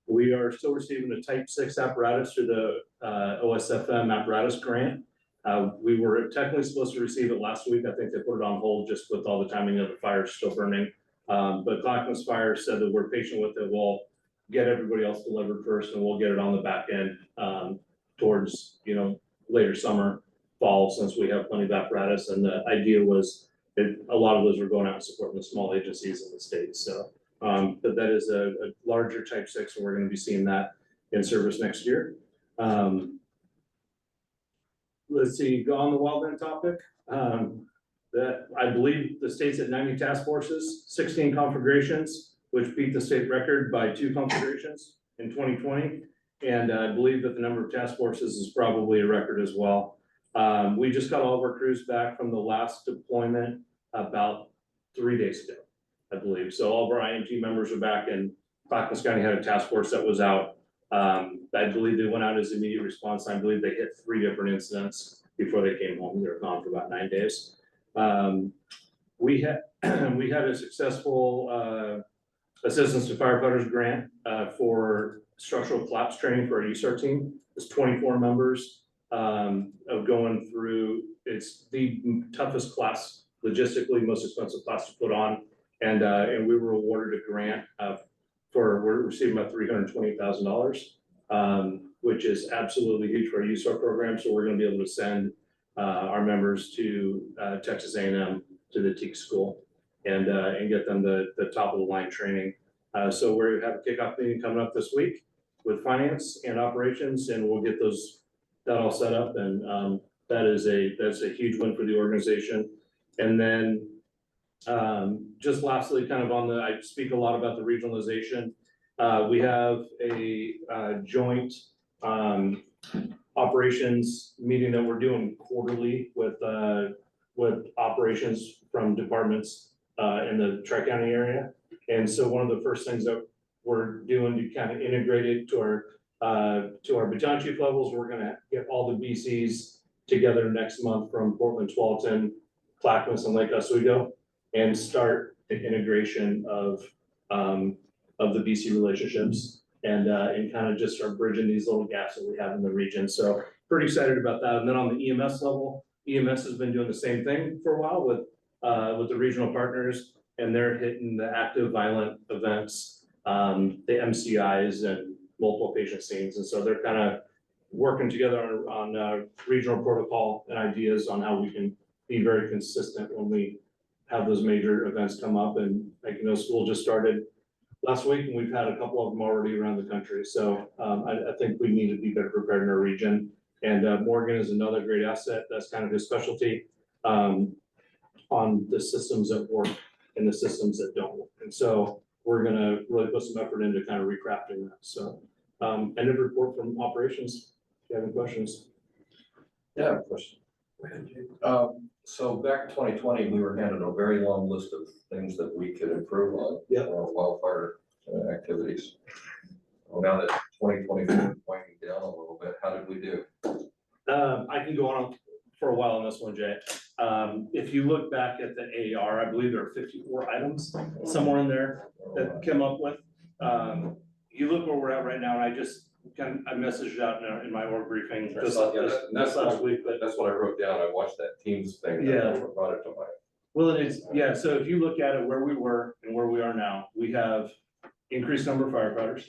We are still receiving the Type 6 apparatus through the OSFM apparatus grant. We were technically supposed to receive it last week. I think they put it on hold just with all the timing of the fire still burning. But Clackamas Fire said that we're patient with it. We'll get everybody else delivered first, and we'll get it on the back end towards later summer, fall, since we have plenty of apparatus. And the idea was that a lot of those are going out and supporting the small agencies in the state. So, but that is a larger Type 6, and we're going to be seeing that in service next year. Let's see, go on the wildland topic. That I believe the state's at 90 task forces, 16 conflagrations, which beat the state record by 2 conflagrations in 2020. And I believe that the number of task forces is probably a record as well. We just got all of our crews back from the last deployment about 3 days ago, I believe. So all of our IMT members are back, and Clackamas County had a task force that was out. I believe they went out as immediate response. I believe they hit 3 different incidents before they came home. They were gone for about 9 days. We had a successful assistance to firefighters grant for structural collapse training for our USAR team. It's 24 members. of going through, it's the toughest class, logistically most expensive class to put on. And we were awarded a grant we're receiving about $320,000, which is absolutely huge for our USAR program. So we're gonna be able to send our members to Texas A&M to the TEAC school and get them the top of the line training. So we have a kickoff meeting coming up this week with finance and operations, and we'll get that all set up. And that's a huge win for the organization. And then just lastly, kind of I speak a lot about the regionalization. We have a joint operations meeting that we're doing quarterly with operations from departments in the Tri-County area. And so one of the first things that we're doing to kind of integrate it to our battalion chief levels, we're gonna get all the BCs together next month from Portland, Tualatin, Clackamas, and Lake Oswego, and start the integration of the BC relationships and kind of just start bridging these little gaps that we have in the region. So pretty excited about that. And then on the EMS level, EMS has been doing the same thing for a while with the regional partners, and they're hitting the active violent events, the MCIs and multiple patient scenes. And so they're kind of working together on regional protocol and ideas on how we can be very consistent when we have those major events come up. And like, school just started last week, and we've had a couple of them already around the country. So I think we need to be better prepared in our region. And Morgan is another great asset. That's kind of his specialty on the systems that work and the systems that don't work. And so we're gonna really put some effort into kind of recrafting that. So end of report from operations. If you have any questions. Yeah, of course. So back in 2020, we were handed a very long list of things that we could improve on. Yeah. Our wildfire activities. Well, now that 2024 is winding down a little bit, how did we do? I can go on for a while on this one, Jay. If you look back at the AR, I believe there are 54 items somewhere in there that came up with. You look where we're at right now, and I messaged out in my org briefing this last week, but That's what I wrote down. I watched that Teams thing. Yeah. That brought it to mind. well, yeah, so if you look at it where we were and where we are now, we have increased number of firefighters.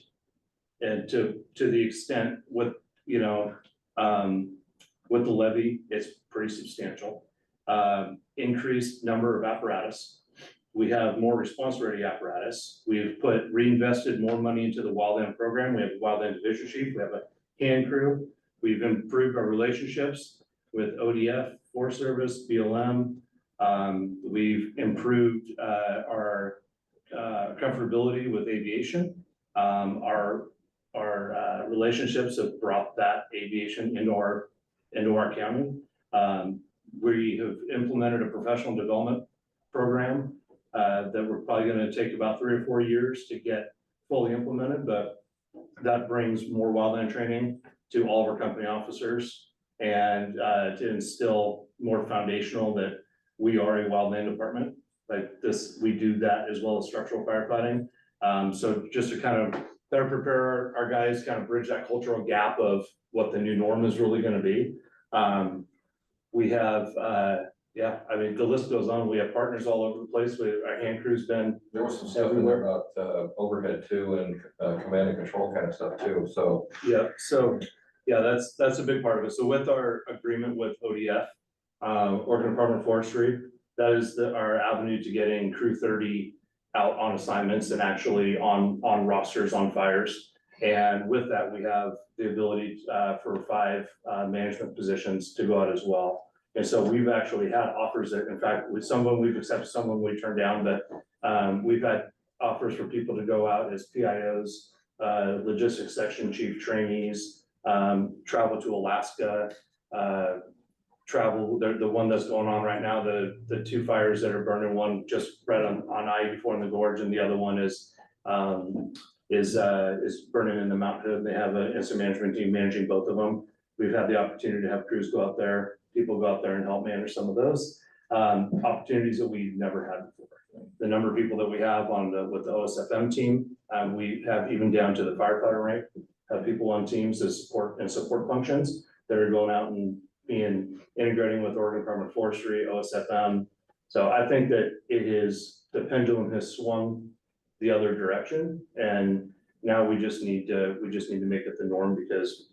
And to the extent with, with the levy, it's pretty substantial. Increased number of apparatus. We have more response ready apparatus. We've reinvested more money into the wildland program. We have a wildland division chief. We have a hand crew. We've improved our relationships with ODF, Forest Service, BLM. We've improved our comfortability with aviation. Our relationships have brought that aviation into our county. We have implemented a professional development program that we're probably going to take about 3 or 4 years to get fully implemented, but that brings more wildland training to all of our company officers and to instill more foundational that we are a wildland department. Like this, we do that as well as structural firefighting. So just to kind of better prepare our guys, kind of bridge that cultural gap of what the new norm is really going to be. We have, the list goes on. We have partners all over the place. Our hand crew's been. There was some stuff in there about overhead too, and command and control kind of stuff too, so. Yeah, so, that's a big part of it. So with our agreement with ODF, Oregon Department of Forestry, that is our avenue to getting Crew 30 out on assignments and actually on rosters on fires. And with that, we have the ability for 5 management positions to go out as well. And so we've actually had offers that, in fact, with some of them we've accepted, some of them we turned down, but we've had offers for people to go out as PIOs, logistics section chief trainees, travel to Alaska, travel, the one that's going on right now, the 2 fires that are burning, one just right on I-84 in the gorge, and the other one is burning in the Mount Hood. They have an incident management team managing both of them. We've had the opportunity to have crews go out there, people go out there and help manage some of those opportunities that we've never had before. The number of people that we have with the OSFM team, we have even down to the firefighter rank, have people on teams that support functions. that are going out and integrating with Oregon Department of Forestry, OSFM. So I think that the pendulum has swung the other direction, and now we just need to make it the norm, because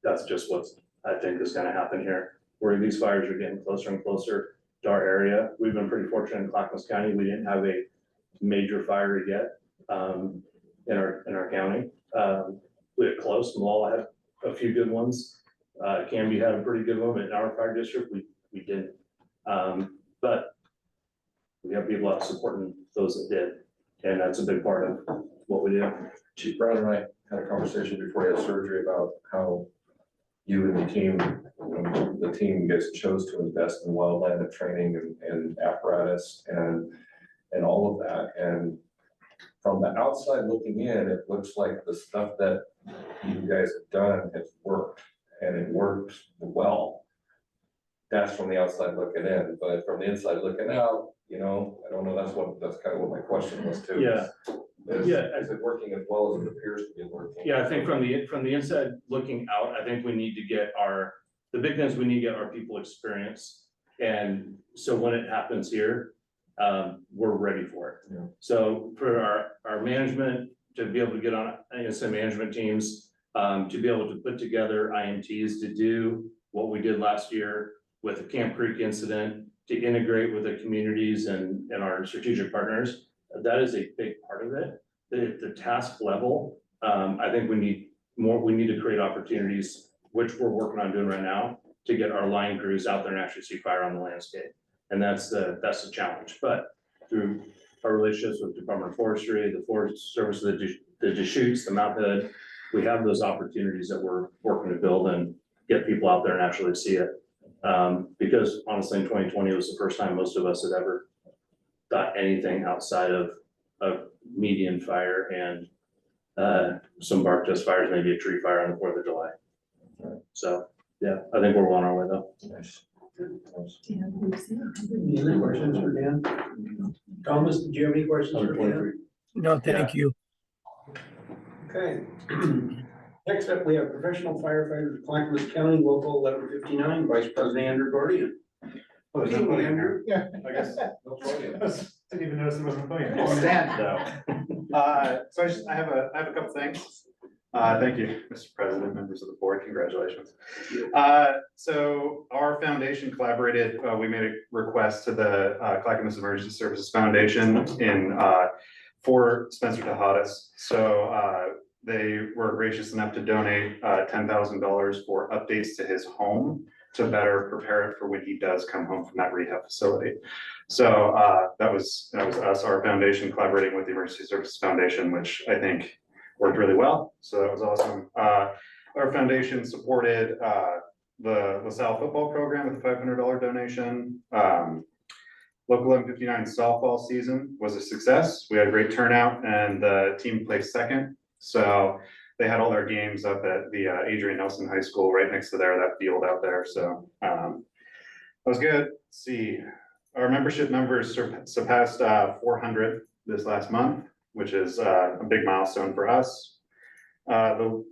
that's just what I think is gonna happen here, where these fires are getting closer and closer to our area. We've been pretty fortunate in Clackamas County. We didn't have a major fire yet, in our county. We had close, Malala had a few good ones. Canby had a pretty good one, but in our fire district, we didn't. But we have people out supporting those that did, and that's a big part of what we do. Chief Brown and I had a conversation before he had surgery about how you and the team, you guys chose to invest in wildland training and apparatus and all of that. And from the outside looking in, it looks like the stuff that you guys have done has worked, and it works well. That's from the outside looking in, but from the inside looking out, I don't know, that's kind of what my question was too. Yeah. Is it working as well as it appears to be working? Yeah, I think from the inside looking out, I think we need to get the big thing is we need to get our people experience. And so when it happens here, we're ready for it. Yeah. So for our management to be able to get on, some management teams, to be able to put together IMTs to do what we did last year with the Camp Creek incident, to integrate with the communities and our strategic partners, that is a big part of it. The task level, I think we need to create opportunities, which we're working on doing right now, to get our line crews out there and actually see fire on the landscape. And that's the challenge. But through our relationships with Department of Forestry, the Forest Service, the Deschutes, the Mount Hood, we have those opportunities that we're working to build and get people out there and actually see it. Because honestly, in 2020 was the first time most of us had ever thought anything outside of median fire and some bark dust fires, maybe a tree fire on the 4th of July. So, yeah, I think we're well on our way though. Nice. Any other questions for Dan? Thomas, did you have any questions for Dan? No, thank you. Okay. Next up, we have professional firefighters, Clackamas County, Local 1159, Vice President Andrew Gordian. Oh, there's no Evening, podium Andrew. here. Yeah, I guess. No podium. Didn't even notice there wasn't a podium. Oh, Stand though. So I have a couple things. Thank you, Mr. President, members of the board, congratulations. So our foundation collaborated, we made a request to the Clackamas Emergency Services Foundation for Spencer Tejadas. So they were gracious enough to donate $10,000 for updates to his home to better prepare it for when he does come home from that rehab facility. So that was us, our foundation, collaborating with the Emergency Services Foundation, which I think worked really well. So that was awesome. Our foundation supported the LaSalle football program with a $500 donation. Local 1159 softball season was a success. We had a great turnout and the team placed second. So they had all their games up at the Adrian Nelson High School right next to that field out there. So that was good. Let's see, our membership numbers surpassed 400 this last month, which is a big milestone for us. The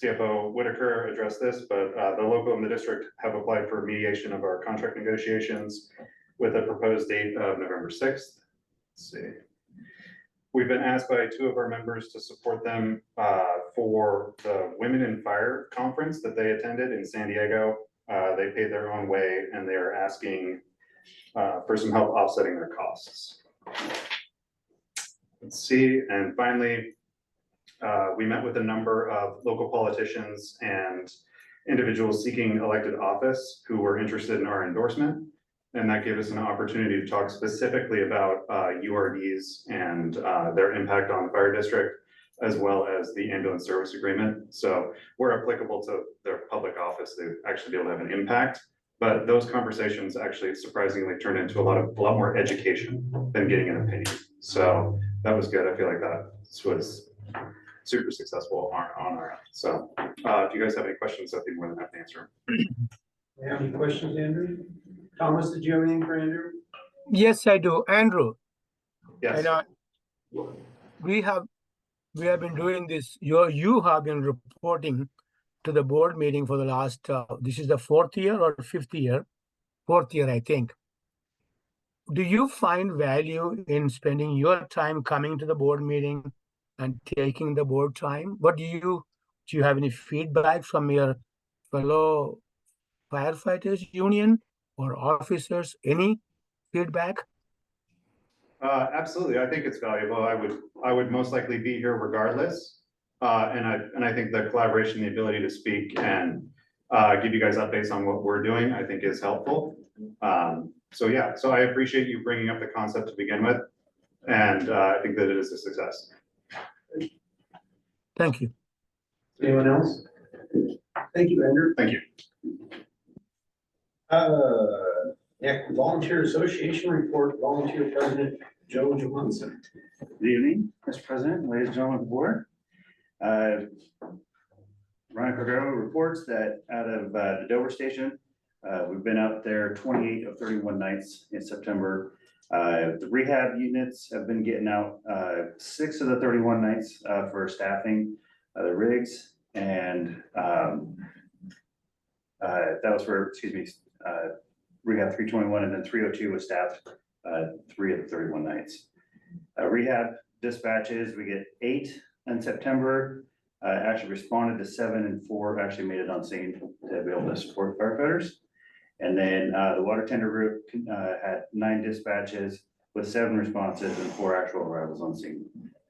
CFO Whitaker addressed this, but the local and the district have applied for mediation of our contract negotiations with a proposed date of November 6th. Let's see. We've been asked by 2 of our members to support them for the Women in Fire conference that they attended in San Diego. They paid their own way and they are asking for some help offsetting their costs. Let's see, and finally, we met with a number of local politicians and individuals seeking elected office who were interested in our endorsement. And that gave us an opportunity to talk specifically about URDs and their impact on the fire district, as well as the ambulance service agreement. So we're applicable to their public office to actually be able to have an impact. But those conversations actually surprisingly turned into a lot more education than getting an opinion. So that was good. I feel like that was super successful on our end. So if you guys have any questions, I'd be more than happy to answer. Any questions, Andrew? Thomas, did you have anything for Andrew? Yes, I do. Andrew, Yes. we have been doing this. You have been reporting to the board meeting for the last, this is the fourth year or fifth year? Fourth year, I think. Do you find value in spending your time coming to the board meeting and taking the board time? Do you have any feedback from your fellow firefighters union or officers? Any feedback? Absolutely. I think it's valuable. I would most likely be here regardless. And I think the collaboration, the ability to speak and give you guys updates on what we're doing, I think is helpful. So yeah, so I appreciate you bringing up the concept to begin with. And I think that it is a success. Thank you. Anyone else? Thank you, Andrew. Thank you. Yeah, Volunteer Association report, Volunteer President Joe Johansson. Good evening, Mr. President, ladies and gentlemen of the board. Ryan Cordero reports that out of the Dover Station, we've been out there 28 of 31 nights in September. The rehab units have been getting out 6 of the 31 nights for staffing the rigs, and that was for, rehab 321, and then 302 was staffed 3 of the 31 nights. Rehab dispatches, we get 8 in September, actually responded to 7, and 4 actually made it on scene to be able to support firefighters. And then the water tender group had 9 dispatches with 7 responses and 4 actual arrivals on scene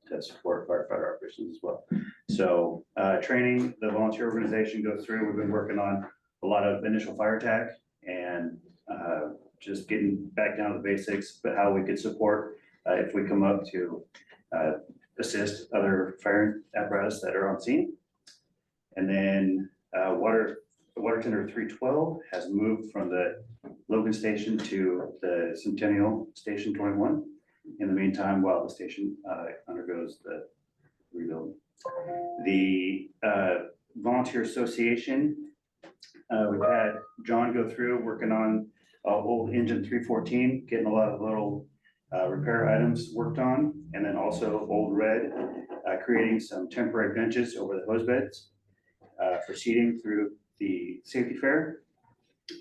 to support firefighter operations as well. So training, the volunteer organization goes through. We've been working on a lot of initial fire attack and just getting back down to the basics, but how we could support if we come up to assist other fire apparatus that are on scene. And then the water tender 312 has moved from the Logan Station to the Centennial Station 21 in the meantime while the station undergoes the rebuild. The Volunteer Association, we've had John go through working on old engine 314, getting a lot of little repair items worked on, and then also Old Red, creating some temporary benches over the hose beds for seating through the safety fair,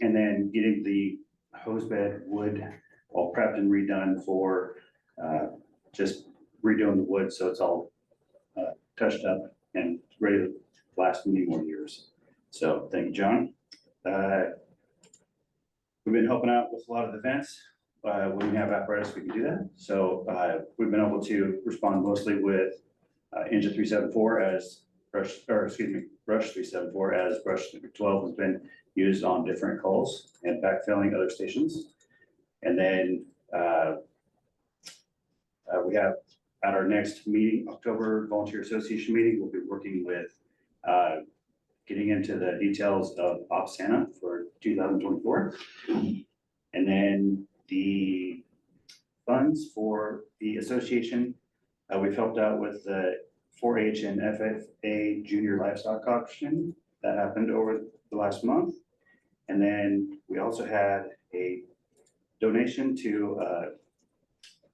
and then getting the hose bed wood all prepped and redone for just redoing the wood so it's all touched up and ready to last many more years. So thank you, John. We've been helping out with a lot of events. When we have apparatus, we can do that. So we've been able to respond mostly with engine 374 as brush 374 as brush 12 has been used on different calls and backfilling other stations. And then we have at our next meeting, October Volunteer Association meeting, we'll be working with getting into the details of Op Santa for 2024. And then the funds for the association, we've helped out with the 4-H and FFA junior livestock auction that happened over the last month. And then we also had a donation to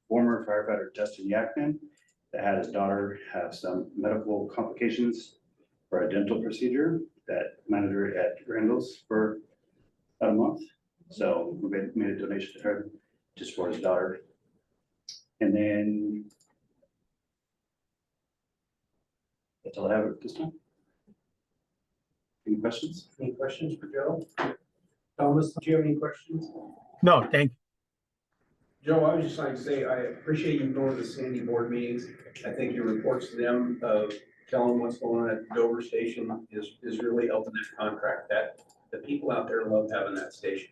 former firefighter Dustin Yakman that had his daughter have some medical complications for a dental procedure that landed her at Randall's for about a month. So we made a donation to her just for his daughter. And then that's all I have at this time. Any questions? Any questions for Joe? Thomas, do you have any questions? No, thank you. Joe, I was just like to say, I appreciate you going to the Sandy board meetings. I think your reports to them of telling what's going on at the Dover station is really helping that contract. That the people out there love having that station.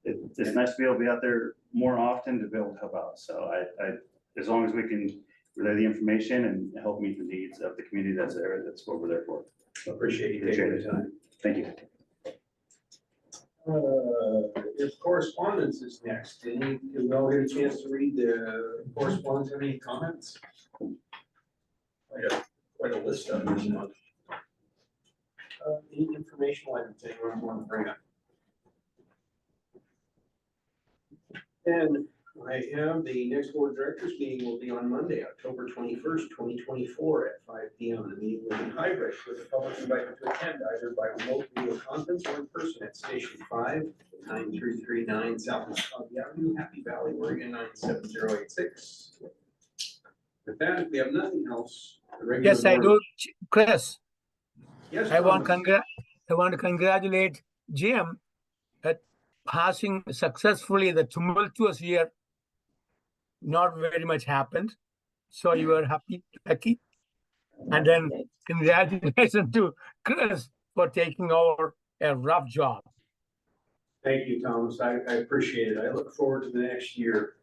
It's nice to be able to be out there more often to be able to help out. So I as long as we can relay the information and help meet the needs of the community that's there, that's what we're there for. I appreciate you taking the time. Thank you. If correspondence is next, did we all get a chance to read the correspondence? Have any comments? Quite a list of this month. Any informational items anyone want to bring up? And I have the next board of directors meeting will be on Monday, October 21st, 2024 at 5 p.m. The meeting will be hybrid with the public invited to attend either by remote video conference or in person at Station 5, 9339 Southeast County Avenue, Happy Valley, Oregon 97086. With that, if we have nothing else, the regular Yes, I board- do. Chris, Yes, I want Thomas. I want to congratulate Jim at passing successfully the tumultuous year. Not very much happened, so you were happy, lucky. And then congratulations to Chris for taking over a rough job. Thank you, Thomas. I appreciate it. I look forward to the next year.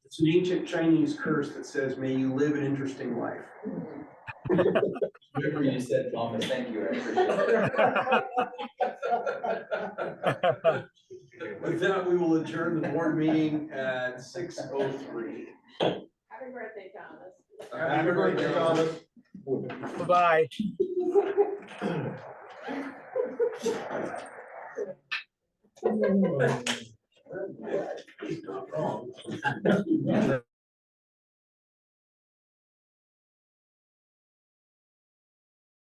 It's an ancient Chinese curse that says, may you live an interesting life. Whatever you said, Thomas, thank you, I appreciate it. With that, we will adjourn the board meeting at 6:03. Happy birthday, Thomas. Happy birthday, Thomas. Bye. Not wrong.